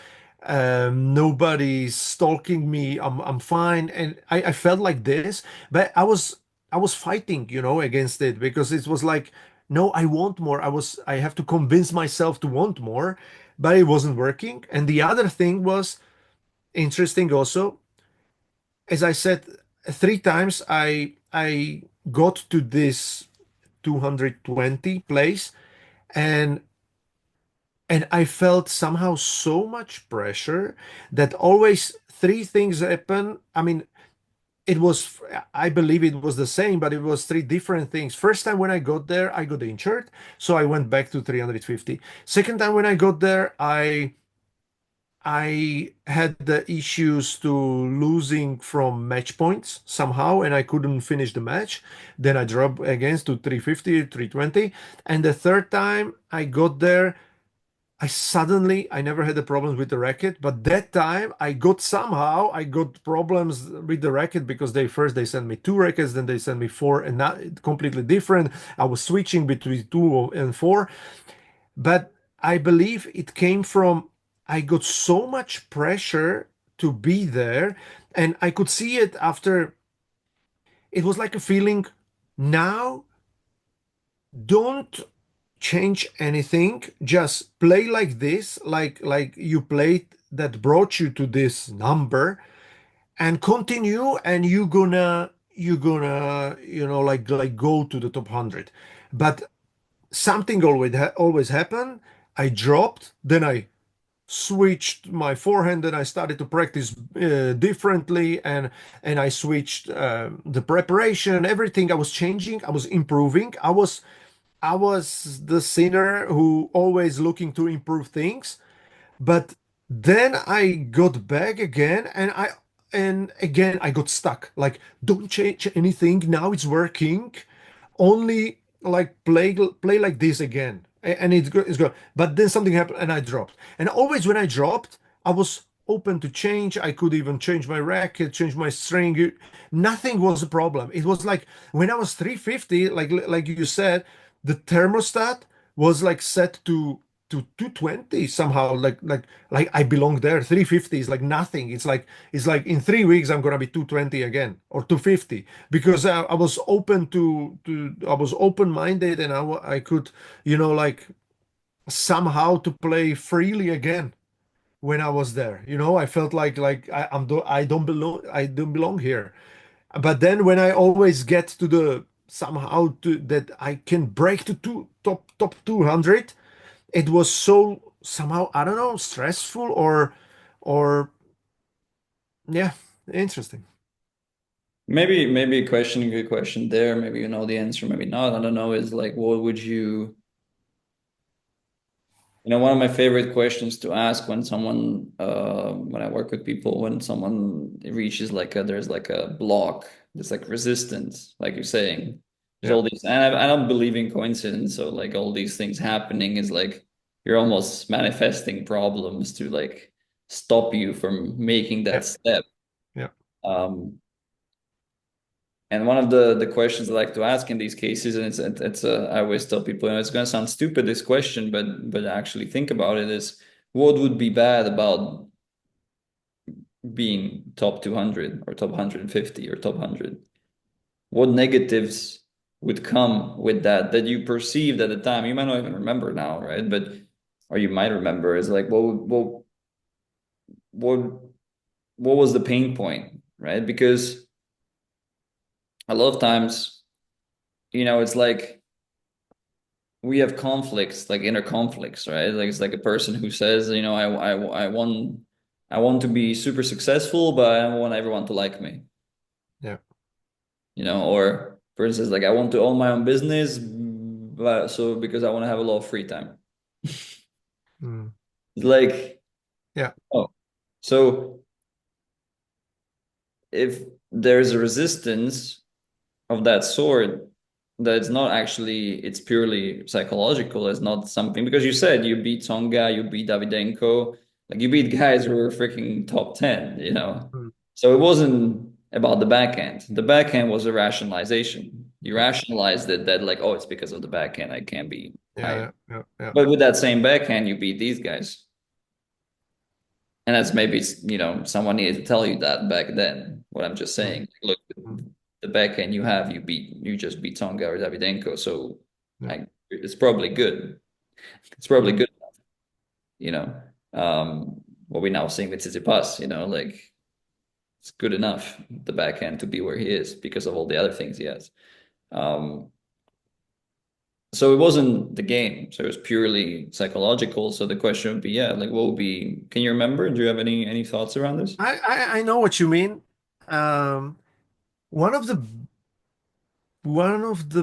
Nobody's stalking me. I'm fine. And I felt like this, but I was fighting, against it because it was like, no, I want more. I have to convince myself to want more, but it wasn't working. And the other thing was interesting also, as I said, three times I got to this 220 place and I felt somehow so much pressure that always three things happen. I mean, it was, I believe it was the same, but it was three different things. First time when I got there, I got injured, so I went back to 350. Second time when I got there, I had the issues to losing from match points somehow, and I couldn't finish the match. Then I dropped again to 350, 320. And the third time I got there, I never had the problems with the racket, but that time I got problems with the racket because they sent me two rackets, then they sent me four, and not completely different. I was switching between two and four. But I believe it came from I got so much pressure to be there, and I could see it after. It was like a feeling now, don't change anything, just play like this, like you played that brought you to this number, and continue, and you're gonna like go to the top 100. But something always happen. I dropped, then I switched my forehand and I started to practice differently, and I switched the preparation, everything. I was changing, I was improving. I was the sinner who always looking to improve things. But then I got back again, and again I got stuck. Like, don't change anything. Now it's working. Only like play like this again, and it's good. It's good. But then something happened, and I dropped. And always when I dropped, I was open to change. I could even change my racket, change my string. Nothing was a problem. It was like when I was 350, like you said, the thermostat was like set to 220 somehow, like I belong there. 350 is like nothing. It's like in 3 weeks I'm gonna be 220 again or 250 because I was open to I was open-minded, and I could, like, somehow to play freely again when I was there. I felt like I don't belong here. But then when I always get to the somehow to that I can break to top 200, it was so somehow, I don't know, stressful or yeah, interesting.
Maybe a question, a good question there. Maybe you know the answer, maybe not. I don't know. Is like, what would you One of my favorite questions to ask when when I work with people, when someone reaches there's like a block, there's like resistance, like you're saying. There's
Yeah,
all these, and I don't believe in coincidence. So like all these things happening is like you're almost manifesting problems to like stop you from making
yeah,
that step.
yeah.
Um, and one of the questions I like to ask in these cases, and I always tell people, it's going to sound stupid this question, but actually think about it is what would be bad about being top 200 or top 150 or top 100? What negatives would come with that you perceived at the time? You might not even remember now, right? But or you might remember is like what what was the pain point, right? Because a lot of times, it's like we have conflicts, like inner conflicts, right? Like it's like a person who says, I want to be super successful, but I don't want everyone to like me,
Yeah.
or for instance, like I want to own my own business, but so because I want to have a lot of free time.
Mm.
It's like,
Yeah.
oh, so if there's a resistance of that sort, that it's not actually, it's purely psychological. It's not something because you said you beat Tsonga, you beat Davidenko, like you beat guys who were freaking top 10.
Mm.
So it wasn't about the backhand. The backhand was a rationalization. You
Yeah.
rationalized it that like, oh, it's because of the backhand I can't be higher.
Yeah. Yeah. Yeah.
But with that same backhand, you beat these guys. And that's maybe, someone needed to tell you that back then. What I'm just
Mm.
saying, look,
Mm.
the backhand you just beat Tonga or Davidenko, so
Yeah.
it's probably good. It's probably
Mm.
good, you know. What we're now seeing with Tsitsipas, like it's good enough the backhand to be where he is because of all the other things he has. Um, so it wasn't the game, so it was purely psychological. So the question would be, yeah, like what would be? Can you remember? Do you have any thoughts around this?
I know what you mean. Um, one of the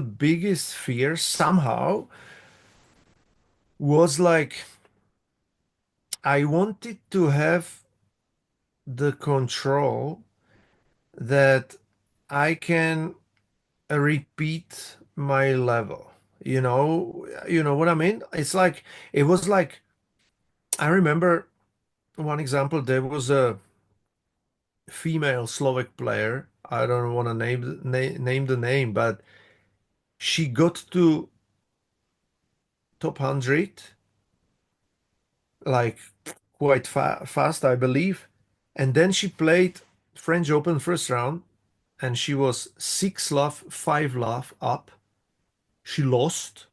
biggest fears somehow was like I wanted to have the control that I can repeat my level. You know what I mean? It was like I remember one example. There was a female Slovak player. I don't want to name the name, but she got to top 100 like quite fast, I believe. And then she played French Open first round and she was 6 love, 5 love up. She lost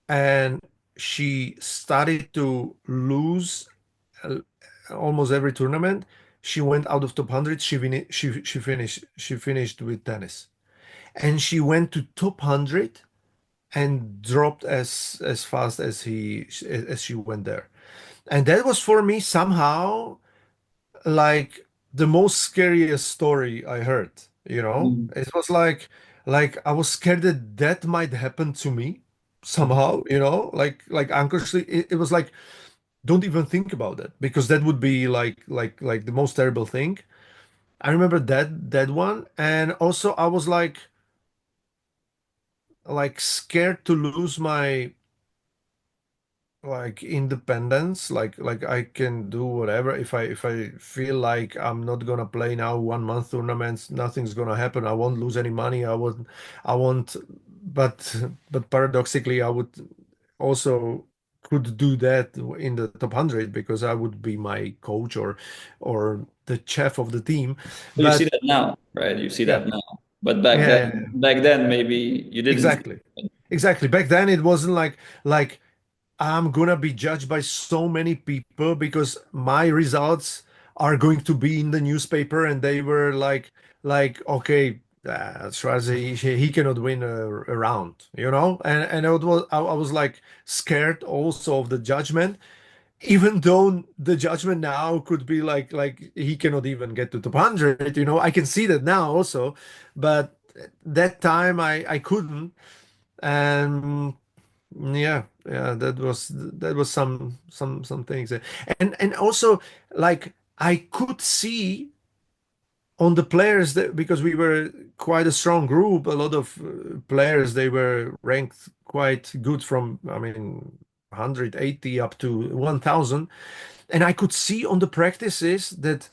and she started to lose uh, almost every tournament. She went out of top 100. She finished with tennis. And she went to top 100 and dropped as fast as she went there. And that was for me somehow like the most scariest story I heard, you know?
Mm.
It was like I was scared that that might happen to me somehow, you know? Like unconsciously it was like don't even think about that because that would be like the most terrible thing. I remember that one and also I was like scared to lose my like independence like I can do whatever if I feel like I'm not gonna play now 1 month tournaments, nothing's gonna happen. I won't lose any money. I won't but but paradoxically I would also could do that in the top 100 because I would be my coach or the chef of the team.
But you see
But
that now, right? You see
yeah,
that now. But
yeah, yeah, yeah.
back then maybe you didn't see
Exactly.
it.
Exactly. Back then it wasn't like I'm gonna be judged by so many people because my results are going to be in the newspaper, and they were like, okay, Schwarze, he cannot win a round, you know, and I was like scared also of the judgment, even though the judgment now could be like he cannot even get to top 100, you know, I can see that now also, but that time I couldn't, and. Yeah, that was some things. And also, like, I could see on the players that, because we were quite a strong group, a lot of players, they were ranked quite good from, I mean, 180 up to 1000. And I could see on the practices that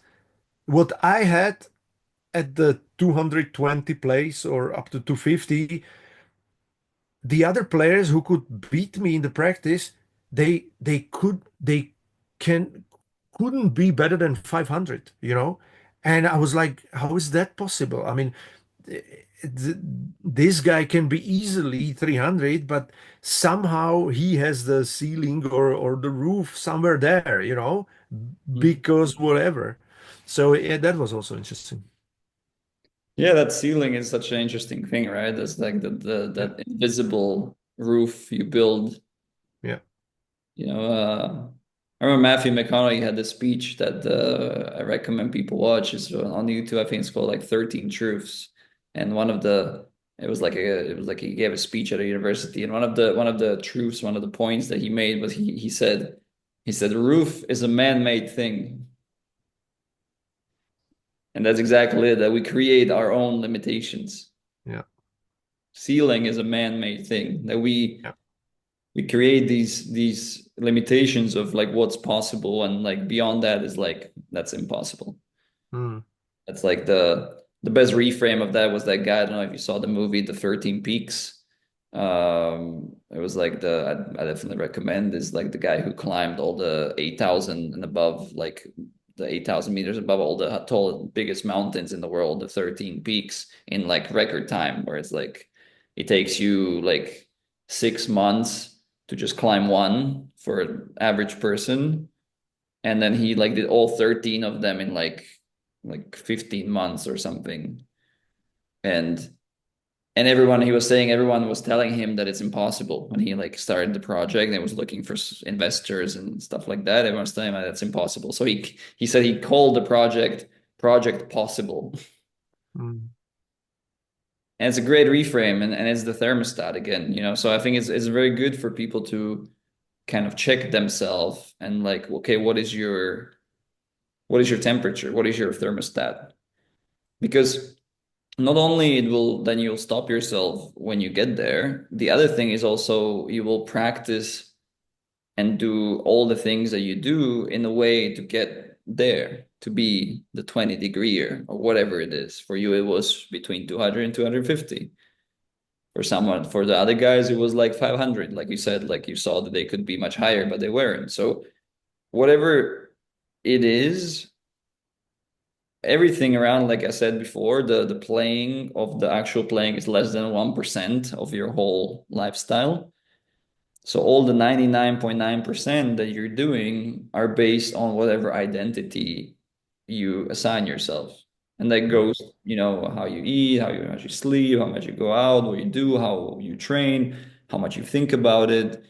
what I had at the 220 place or up to 250, the other players who could beat me in the practice, they can couldn't be better than 500, you know? And I was like, how is that possible? I mean, th- this guy can be easily 300, but somehow he has the ceiling or the roof somewhere there, you know,
Mhm.
because whatever. So yeah, that was also interesting.
Yeah, that ceiling is such an interesting thing, right? That's like
Yeah,
that invisible roof you build.
yeah.
You know, I remember Matthew McConaughey had this speech that I recommend people watch. It's on YouTube. I think it's called like 13 Truths. And one of the it was like he gave a speech at a university, and one of the truths, one of the points that he made was he said the roof is a man-made thing. And that's exactly it, that we create our own limitations.
Yeah,
Ceiling is a man-made thing that
yeah.
we create these limitations of like what's possible, and like beyond that is like that's impossible.
Mm,
That's like the best reframe of that was that guy. I don't know if you saw the movie The 13 Peaks. It was like I definitely recommend is like the guy who climbed all the 8,000 and above, like the 8,000 meters above all the tall biggest mountains in the world, the 13 peaks in like record time, where it's like it takes you like 6 months to just climb one for an average person, and then he like did all 13 of them in like 15 months or something. And everyone, he was saying, everyone was telling him that it's impossible when he like started the project and was looking for investors and stuff like that. Everyone was telling him that it's impossible. So he said he called the project possible.
mm,
And it's a great reframe, and it's the thermostat again, you know. So I think it's very good for people to kind of check themselves and like, okay, what is your temperature? What is your thermostat? Because not only it will then you'll stop yourself when you get there, the other thing is also you will practice and do all the things that you do in a way to get there, to be the 20 degreer or whatever it is. For you, it was between 200 and 250. For someone, for the other guys, it was like 500. Like you said, like you saw that they could be much higher, but they weren't. So whatever it is, everything around, like I said before, the playing of the actual playing is less than 1% of your whole lifestyle. So all the 99.9% that you're doing are based on whatever identity you assign yourself. And that
mm,
goes, you know, how you eat, how much you sleep, how much you go out, what you do, how you train, how much you think about it,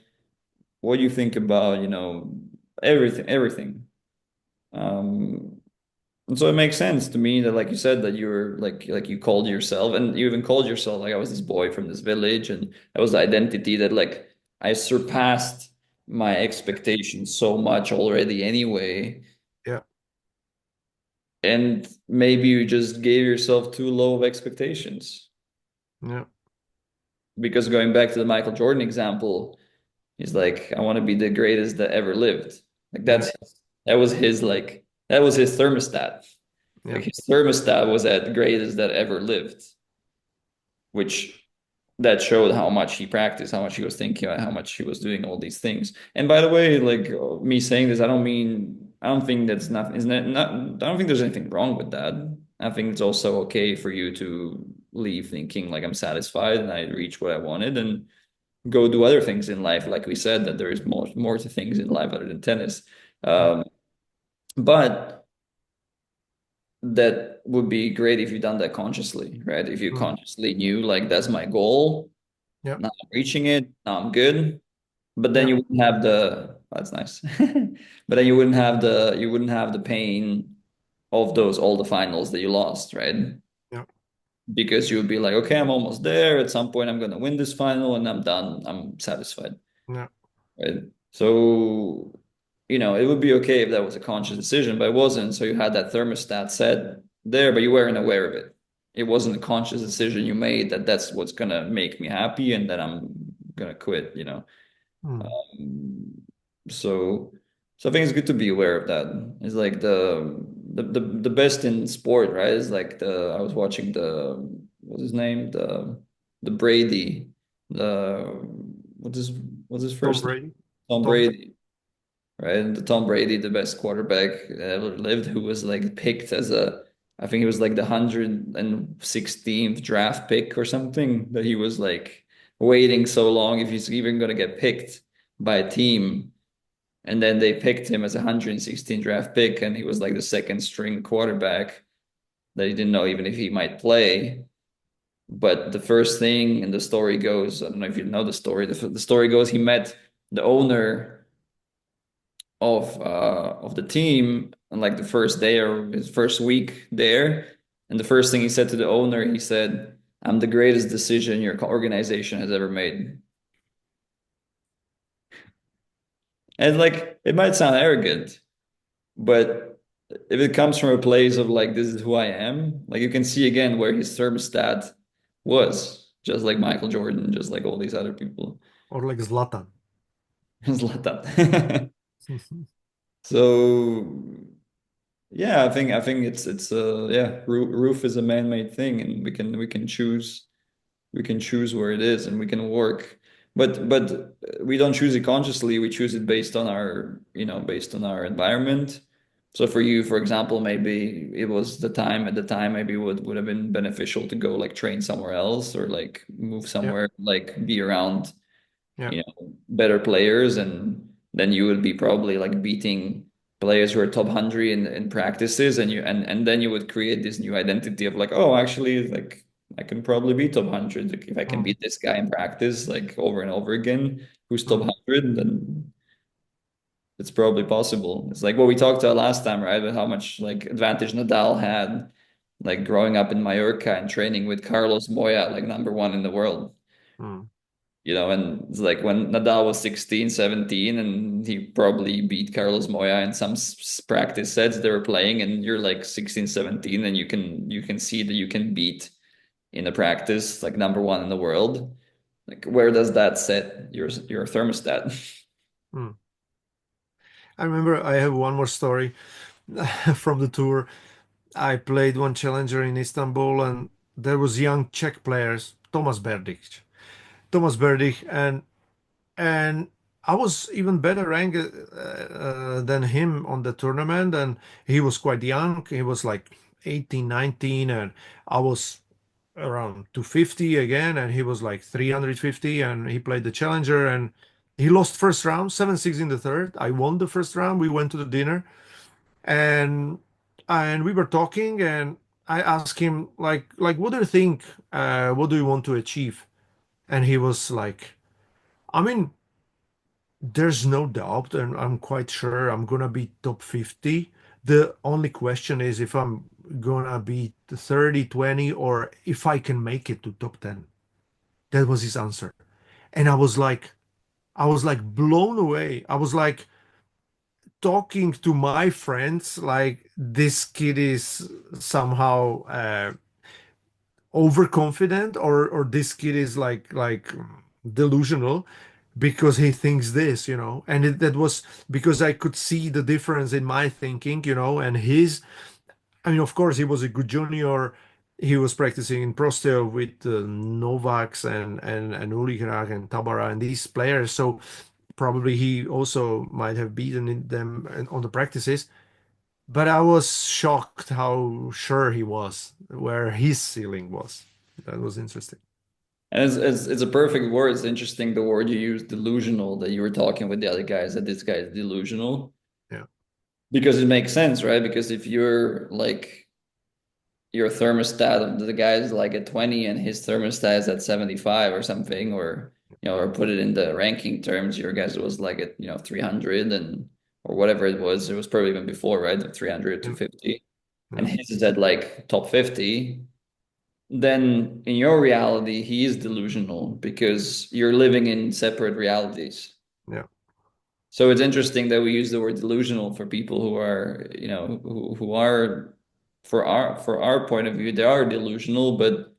what you think about, you know, everything. Um, and so it makes sense to me that, like you said, that you were like you called yourself, and you even called yourself like I was this boy from this village, and that was the identity that like I surpassed my expectations so much already anyway,
yeah,
and maybe you just gave yourself too low of expectations.
yeah,
Because going back to the Michael Jordan example, he's like, I want to be the greatest that ever lived. Like
yeah,
that was his thermostat.
yeah,
Like his thermostat was at greatest that ever lived, which that showed how much he practiced, how much he was thinking, how much he was doing all these things. And by the way, like me saying this, I don't think that's not, isn't it not, I don't think there's anything wrong with that. I think it's also okay for you to leave thinking like I'm satisfied and I reached what I wanted and go do other things in life. Like we said, that there is more to things in life other than tennis.
yeah,
Um, but that would be great if you've done that consciously, right? If you
mm,
consciously knew like that's my goal,
yeah,
now I'm reaching it, now I'm good. But then
yeah,
you wouldn't have that's nice. But then you wouldn't have the pain of those all the finals that you lost, right?
yeah.
because you would be like, okay, I'm almost there. At some point, I'm gonna win this final, and I'm done. I'm satisfied,
Yeah.
right? So, it would be okay if that was a conscious decision, but it wasn't. So you had that thermostat set there, but you weren't aware of it. It wasn't a conscious decision you made that that's what's gonna make me happy and that I'm gonna quit.
Mm.
Um, so, so I think it's good to be aware of that. It's like the best in sport, right? It's like I was watching what's his name? The Brady, the what is what's his
Tom
first name?
Brady.
Tom
Tom.
Brady, right? And the Tom Brady, the best quarterback ever lived, who was like picked as I think he was like the 116th draft pick or something, that he was like waiting so long if he's even going to get picked by a team. And then they picked him as a 116 draft pick, and he was like the second string quarterback that he didn't know even if he might play. But the first thing, and the story goes, I don't know if you know the story. The story goes he met the owner of the team on like the first day or his first week there. And the first thing he said to the owner, he said, "I'm the greatest decision your organization has ever made." And like it might sound arrogant, but if it comes from a place of like this is who I am, like you can see again where his thermostat was, just like Michael Jordan, just like all these other people.
Or like Zlatan.
Zlatan. So yeah, I think it's yeah, roof is a man-made thing, and we can choose where it is, and we can work. But we don't choose it consciously. We choose it based on our environment. So for you, for example, maybe it was the time at the time, maybe would have been beneficial to go like train somewhere else or like move
Yeah.
somewhere, like be around
Yeah.
better players, and then you would be probably like beating players who are top 100 in practices, and then you would create this new identity of like, oh, actually, like I can probably be top 100. Like, if I can
Mm.
beat this guy in practice like over and over again who's top
Mm.
100, then it's probably possible. It's like what we talked about last time, right? About how much like advantage Nadal had, like growing up in Mallorca and training with Carlos Moya, like number one in the world.
Mm.
And it's like when Nadal was 16, 17, and he probably beat Carlos Moya in some practice sets they were playing, and you're like 16, 17, and you can see that you can beat in a practice like number one in the world. Like where does that set your thermostat?
Mm. I remember I have one more story from the tour. I played one challenger in Istanbul, and there was young Czech players, Thomas Berdych, and I was even better ranked than him on the tournament, and he was quite young. He was like 18, 19, and I was around 250 again, and he was like 350, and he played the challenger, and he lost first round, 7-6 in the third. I won the first round. We went to the dinner, and we were talking, and I asked him like what do you think? What do you want to achieve? And he was like, I mean, there's no doubt, and I'm quite sure I'm gonna be top 50. The only question is if I'm gonna be 30, 20, or if I can make it to top 10. That was his answer. And I was like blown away. I was like talking to my friends like this kid is somehow overconfident, or this kid is like delusional because he thinks this, and that was because I could see the difference in my thinking, and his. I mean, of course, he was a good junior. He was practicing in Prosteo with Novaks and Ulichrak and Tabara and these players, so probably he also might have beaten them on the practices. But I was shocked how sure he was where his ceiling was. That was interesting.
And it's a perfect word. It's interesting the word you use, delusional, that you were talking with the other guys that this guy is delusional,
Yeah.
because it makes sense, right? Because if you're like your thermostat of the guy's like at 20 and his thermostat is at 75 or something, or put it in the ranking terms, your guys was like at 300 and or whatever it was probably even before, right? The 300
Yeah.
250,
Yeah.
and his is at like top 50. then in your reality, he is delusional because you're living in separate realities.
Yeah.
So it's interesting that we use the word delusional for people who are, who are for our point of view, they are delusional, but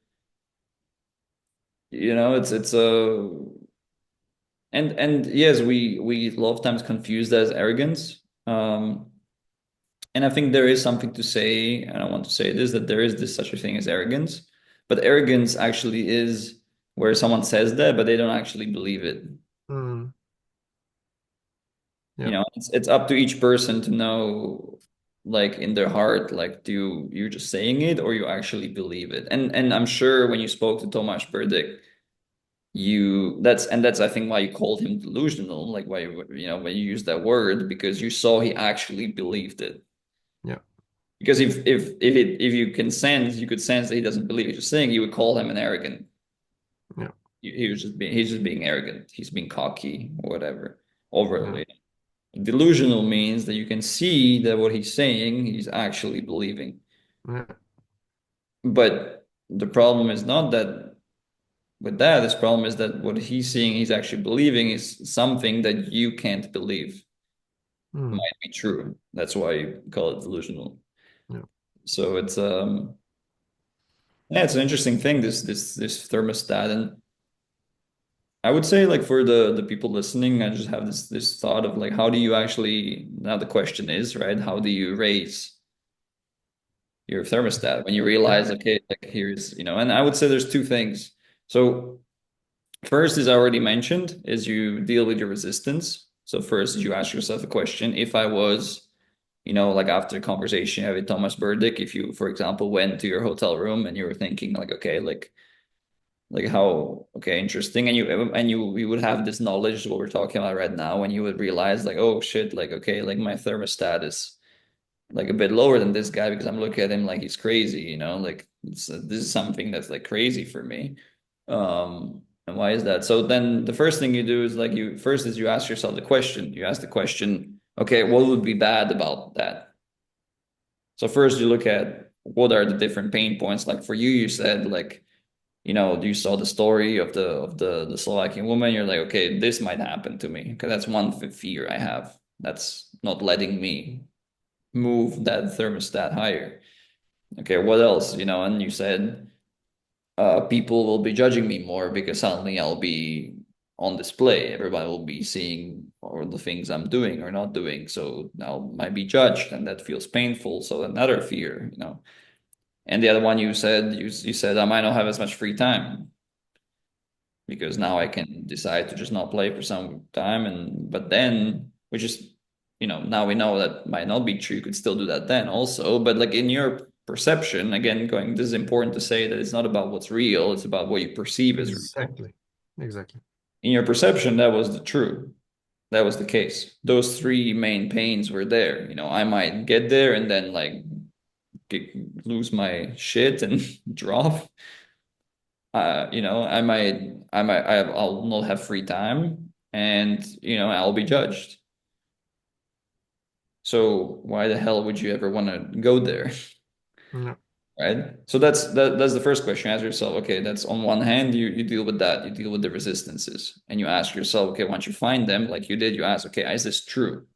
it's a and yes, we a lot of times confuse that as arrogance. And I think there is something to say, and I want to say this, that there is this such a thing as arrogance, but arrogance actually is where someone says that, but they don't actually believe it.
Mm, yeah.
It's up to each person to know, like in their heart, like you're just saying it or you actually believe it. And I'm sure when you spoke to Tomasz Berdych, that's I think why you called him delusional, like why when you use that word, because you saw he actually believed it.
Yeah.
Because if you could sense that he doesn't believe what you're saying, you would call him an arrogant.
Yeah.
He's just being arrogant. He's being cocky or whatever.
Yeah.
Overly. Delusional means that you can see that what he's saying, he's actually believing.
Yeah.
But the problem is not that with that, this problem is that what he's seeing, he's actually believing is something that you can't believe
Mm,
might be true. That's why you call it delusional.
yeah.
So it's yeah, it's an interesting thing, this thermostat. And I would say, like, for the people listening, I just have this thought of like, how do you actually, now the question is, right, how do you raise your thermostat when you
Yeah.
realize, okay, like here's, and I would say there's two things. So first, as I already mentioned, is you deal with your resistance. So first, you ask yourself a question: if I was, like after a conversation you have with Thomas Burdick, if you, for example, went to your hotel room and you were thinking like, okay, like how, okay, interesting, and you would have this knowledge what we're talking about right now, and you would realize like, oh shit, like okay, like my thermostat is like a bit lower than this guy because I'm looking at him like he's crazy, like this is something that's like crazy for me. And why is that? So then the first thing you do is like you ask yourself the question. You ask the question, okay, what would be bad about that? So first you look at what are the different pain points. Like for you, you said like, you saw the story of the Slovakian woman. You're like, okay, this might happen to me because that's one fear I have. That's not letting me move that thermostat higher. Okay, what else? And you said people will be judging me more because suddenly I'll be on display. Everybody will be seeing all the things I'm doing or not doing. So now I might be judged, and that feels painful. So another fear. And the other one you said I might not have as much free time because now I can decide to just not play for some time, and but then which is now we know that might not be true. You could still do that then also, but like in your perception, again, this is important to say that it's not about what's real, it's about what you perceive as real.
Exactly. Exactly.
In your perception, that was the true. That was the case. Those three main pains were there. I might get there and then like lose my shit and drop. I'll not have free time, and I'll be judged. So why the hell would you ever want to go there?
No.
Right? So that's the first question. Ask yourself, okay, that's on one hand, you deal with that, you deal with the resistances, and you ask yourself, okay, once you find them, like you did, you ask, okay, is this true?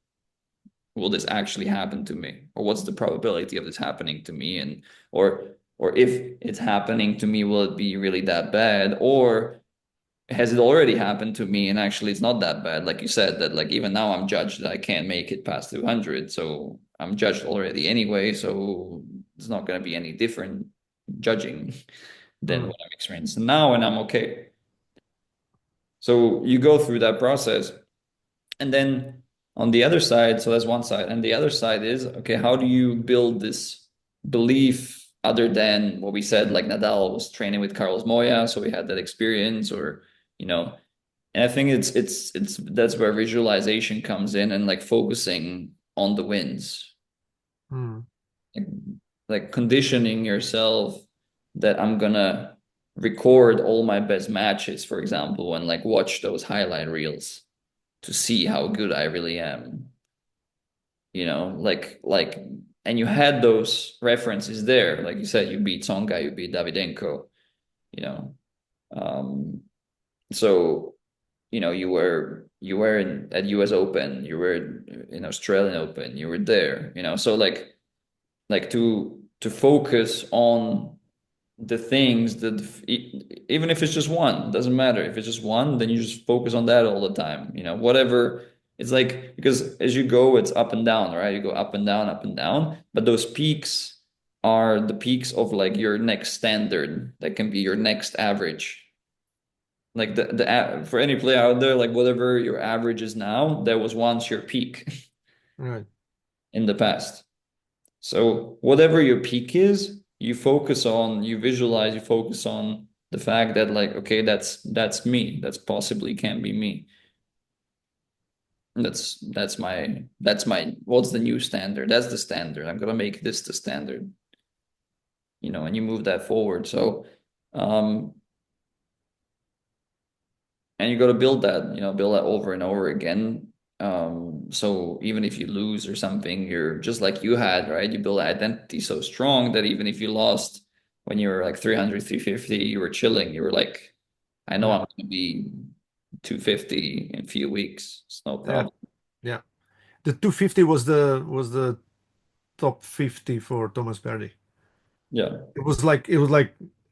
Will this actually happen to me? Or what's the probability of this happening to me? And or if it's happening to me, will it be really that bad? Or has it already happened to me and actually it's not that bad? Like you said, that like even now I'm judged that I can't make it past 200, so I'm judged already anyway, so it's not going to be any different judging than
Mm,
what I'm experiencing now, and I'm okay. So you go through that process, and then on the other side, so that's one side, and the other side is, okay, how do you build this belief other than what we said, like Nadal was training with Carlos Moya, so he had that experience, or you know and I think it's that's where visualization comes in, and like focusing on the wins,
mm,
like, like conditioning yourself that I'm gonna record all my best matches, for example, and like watch those highlight reels to see how good I really am. Like and you had those references there. Like you said, you beat Tsonga, you beat Davydenko, you know. Um, so you were in at US Open, you were in Australian Open, you were there, So like to focus on the things that even if it's just one, doesn't matter. If it's just one, then you just focus on that all the time. Whatever. It's like because as you go, it's up and down, right? You go up and down. But those peaks are the peaks of like your next standard. That can be your next average. Like for any player out there, like whatever your average is now, that was once your peak
Right.
in the past. So whatever your peak is, you focus on, you visualize, you focus on the fact that like, okay, that's me. That's possibly can be me. That's my what's the new standard? That's the standard. I'm gonna make this the standard, and you move that forward. So um and you got to build that, build that over and over again. So even if you lose or something, you're just like you had, right? You build identity so strong that even if you lost when you were like 300, 350, you were chilling. You were like, I know
Yeah.
I'm going to be 250 in a few weeks. It's no
Yeah.
problem.
Yeah. The 250 was the top 50 for Thomas Berdy.
Yeah.
It was like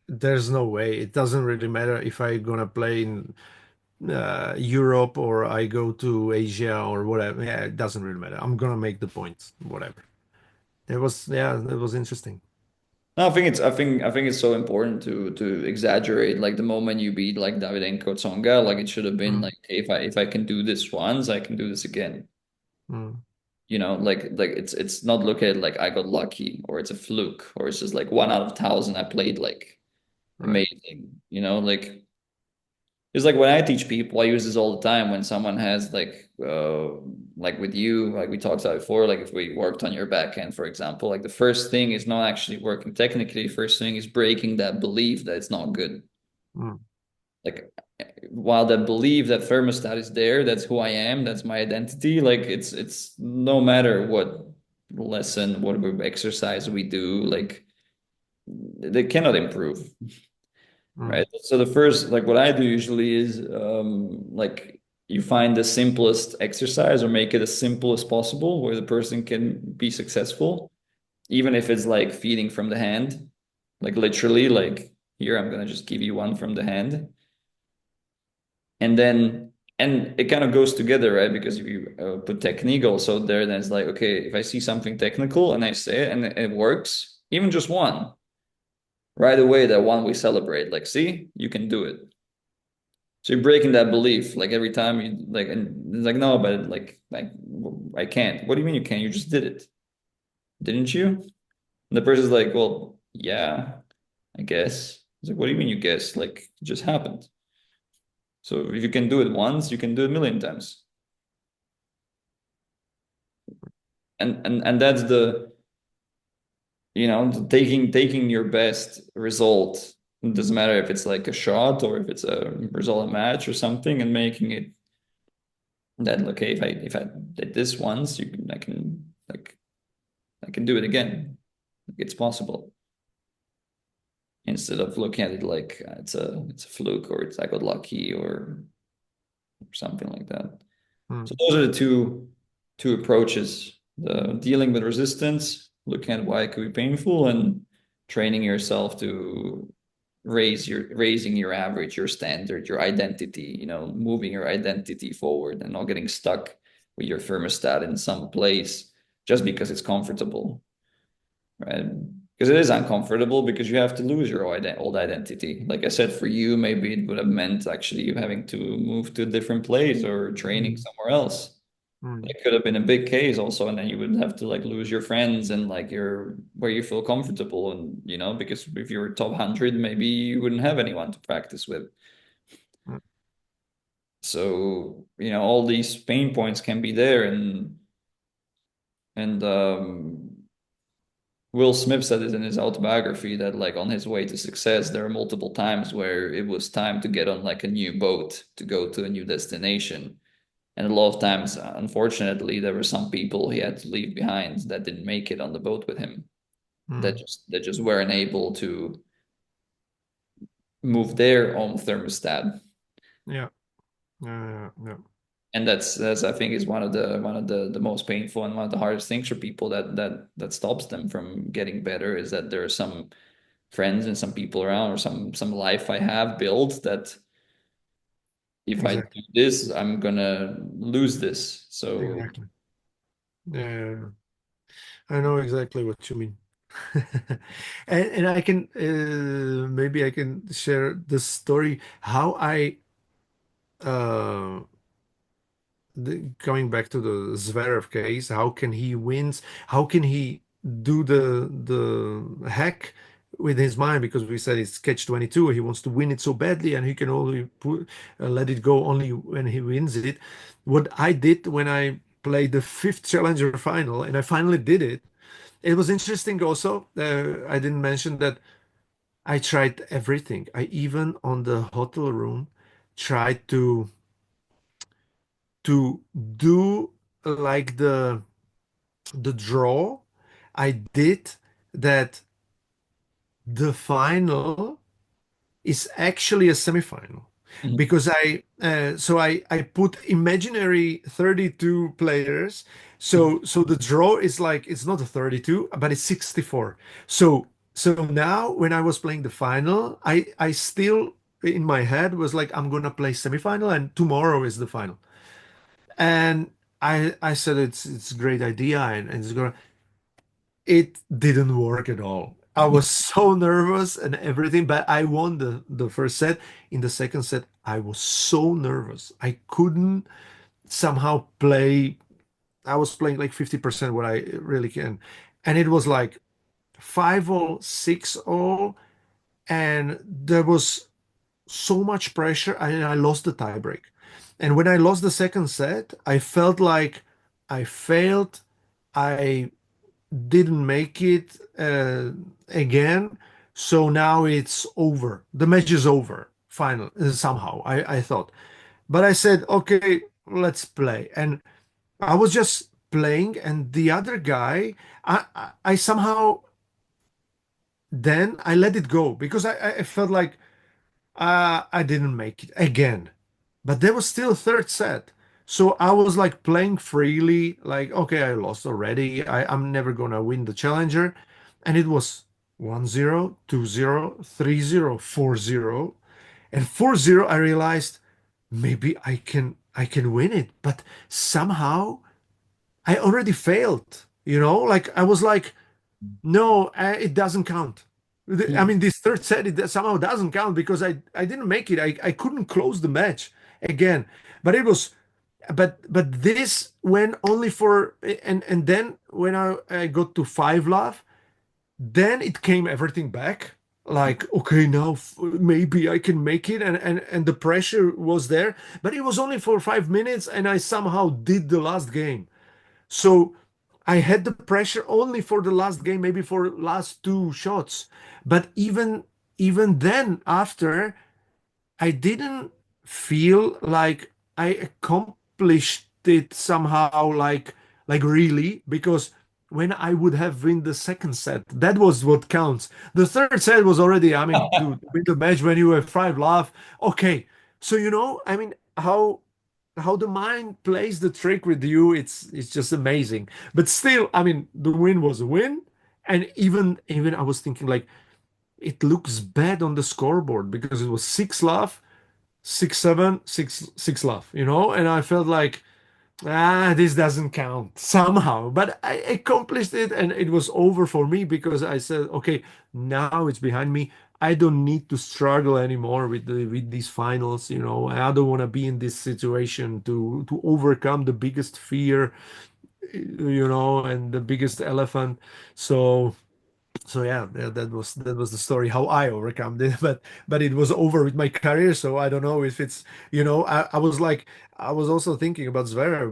there's no way. It doesn't really matter if I gonna play in Europe or I go to Asia or whatever. Yeah, it doesn't really matter. I'm gonna make the points, whatever. It was interesting.
No, I think it's so important to exaggerate like the moment you beat like Davydenko Tsonga, like it should have been
Mm,
like, hey, if I can do this once, I can do this again.
mm,
Like it's not look at like I got lucky or it's a fluke or it's just like 1 out of 1,000 I played like
right.
amazing. Like it's like when I teach people, I use this all the time when someone has like with you, like we talked about before, like if we worked on your backhand, for example, like the first thing is not actually working technically. First thing is breaking that belief that it's not good.
Mm,
Like while that belief that thermostat is there, that's who I am, that's my identity, like it's no matter what lesson, what exercise we do, like they cannot improve,
mm,
right? So the first, like what I do usually is like you find the simplest exercise or make it as simple as possible where the person can be successful, even if it's like feeding from the hand, like literally, like here I'm gonna just give you one from the hand. And it kind of goes together, right? Because if you put technique also there, then it's like, okay, if I see something technical and I say it and it works, even just one, right away, that one we celebrate. Like, see, you can do it. So you're breaking that belief. Like every time you like, and it's like, no, but like I can't. What do you mean you can't? You just did it, didn't you? And the person's like, well, yeah, I guess. It's like, what do you mean you guess? Like, it just happened. So if you can do it once, you can do it a million times. And that's taking your best result. It doesn't matter if it's like a shot or if it's a result of a match or something, and making it that okay, if I did this once, I can do it again. It's possible. Instead of looking at it like it's a fluke or it's I got lucky or something like that. So
mm,
those are the two approaches: the dealing with resistance, looking at why it could be painful, and training yourself to raising your average, your standard, your identity, moving your identity forward and not getting stuck with your thermostat in some place just because it's comfortable, right? Because it is uncomfortable because you have to lose your old identity. Like I said, for you, maybe it would have meant actually you having to move to a different place or training
mm,
somewhere else.
mm,
It could have been a big case also, and then you would have to like lose your friends and like your where you feel comfortable, and because if you're top 100, maybe you wouldn't have anyone to practice with.
mm,
So, all these pain points can be there, and Will Smith said it in his autobiography that like on his way to success, there are multiple times where it was time to get on like a new boat to go to a new destination. And a lot of times, unfortunately, there were some people he had to leave behind that didn't make it on the boat with him,
Mm.
that just weren't able to move their own thermostat.
Yeah. Yeah.
And that's I think is one of the most painful and one of the hardest things for people that stops them from getting better, is that there are some friends and some people around, or some life I have built, that if I
Exactly.
do this, I'm gonna lose this. So
Exactly. Yeah. I know exactly what you mean. And I can maybe I can share the story how I uh coming back to the Zverev case, how can he wins? How can he do the hack with his mind? Because we said it's catch 22. He wants to win it so badly, and he can only let it go only when he wins it. What I did when I played the fifth challenger final, and I finally did it. It was interesting also. I didn't mention that I tried everything. I even on the hotel room tried to do like the draw. I did that the final is actually a semifinal
mhm,
because I put imaginary 32 players. So the draw is like it's not a 32, but it's 64. So now when I was playing the final, I still in my head was like I'm gonna play semifinal and tomorrow is the final. And I said it's a great idea and it's gonna it didn't work at all. I was so nervous and everything, but I won the first set. In the second set, I was so nervous. I couldn't somehow play. I was playing like 50% what I really can. And it was like 5-all, 6-all, and there was so much pressure and I lost the tiebreak. And when I lost the second set, I felt like I failed. I didn't make it again. So now it's over. The match is over. Final somehow. I thought, but I said, okay, let's play. And I was just playing, and the other guy, I somehow then I let it go because I felt like I didn't make it again. But there was still a third set. So I was like playing freely, like, okay, I lost already. I'm never gonna win the challenger. And it was 1-0, 2-0, 3-0, 4-0. And 4-0, I realized maybe I can win it. But somehow I already failed. Like I was like, no, it doesn't count. I
mhm.
mean, this third set it somehow doesn't count because I didn't make it. I couldn't close the match again. But it was, but this went only for and then when I got to 5 love, then it came everything back. Like okay, now maybe I can make it, and the pressure was there. But it was only for 5 minutes, and I somehow did the last game. So I had the pressure only for the last game, maybe for last two shots. But even then, after I didn't feel like I accomplished it somehow, like really, because when I would have win the second set, that was what counts. The third set was already, I mean, to win the match when you have 5 love. Okay, so I mean, how the mind plays the trick with you, it's just amazing. But still, I mean, the win was a win, and even I was thinking like it looks bad on the scoreboard because it was 6 love, 6-7, 6 love, and I felt like this doesn't count somehow. But I accomplished it, and it was over for me because I said, okay, now it's behind me. I don't need to struggle anymore with these finals. I don't want to be in this situation to overcome the biggest fear, and the biggest elephant. So yeah, that was the story how I overcome it. But it was over with my career. So I don't know if it's I was like I was also thinking about Zverev.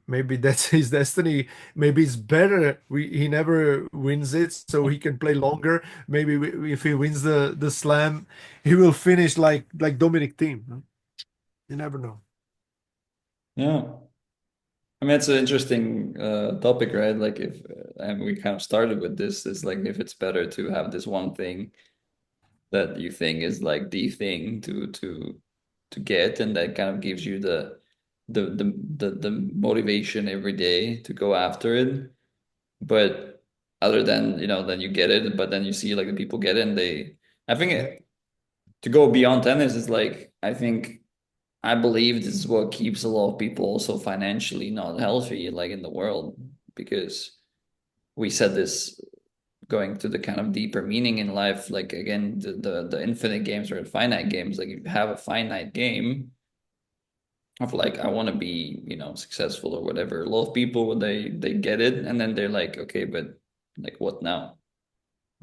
Maybe that's his destiny. Maybe it's better he never wins it so he can play longer. Maybe if he wins the slam, he will finish like Dominic Thiem. You never know.
Yeah. I mean, it's an interesting topic, right? Like if, and we kind of started with this, is like if it's better to have this one thing that you think is like the thing to get, and that kind of gives you the motivation every day to go after it. But other than, then you get it, but then you see like the people get it and I think
Yeah.
to go beyond tennis is like, I believe this is what keeps a lot of people also financially not healthy, like in the world, because we said this going to the kind of deeper meaning in life, like again, the infinite games or the finite games, like you have a finite game of like, I want to be, successful or whatever. A lot of people when they get it and then they're like, okay, but like what now?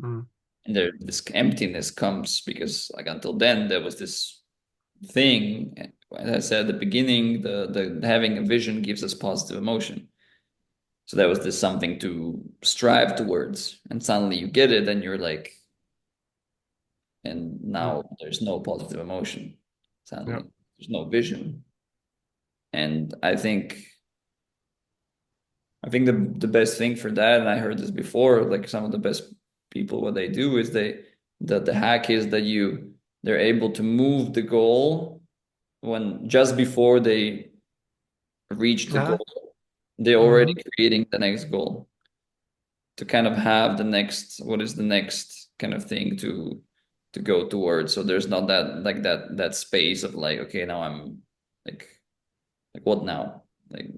Mm.
And there this emptiness comes because like until then there was this thing. As I said at the beginning, the having a vision gives us positive emotion. So that was this something to strive towards. And suddenly you get it and you're like, and
Mm.
now there's no positive emotion.
Yeah.
Suddenly there's no vision. And I think the best thing for that, and I heard this before, like some of the best people, what they do is the hack is that they're able to move the goal when just before they reach the
Yeah.
goal, they're already
Hmm.
creating the next goal to kind of have the next, what is the next kind of thing to go towards. So there's not that like that space of like, okay, now I'm like what now? Like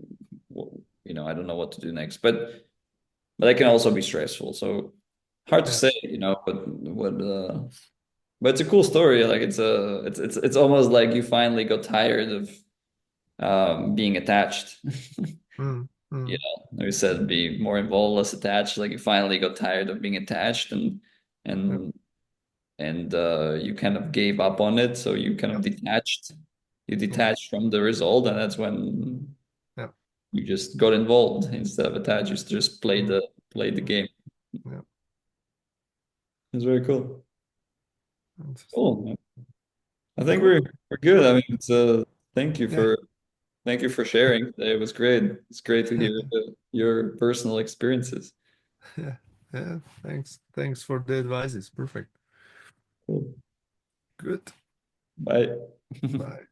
what, I don't know what to do next. But that can also be stressful. So hard to
Yeah.
say, but it's a cool story. Like it's almost like you finally got tired of being attached.
Mm. Mm.
We said be more involved, less attached. Like you finally got tired of being attached
Yep.
and you kind of gave up on it. So you kind of
Yep.
detached. You
Yep.
detached from the result, and that's when
Yep.
you just got involved instead of attached. You just
Mm.
played the
Mm.
game.
Yep.
It's very cool.
Interesting.
Cool. I think
Cool.
we're good. I mean, it's thank you
Yeah.
for thank you for sharing. It was great. It's great to hear your personal experiences.
Yeah. Yeah. Thanks. Thanks for the advices. Perfect.
Cool.
Good.
Bye.
Bye.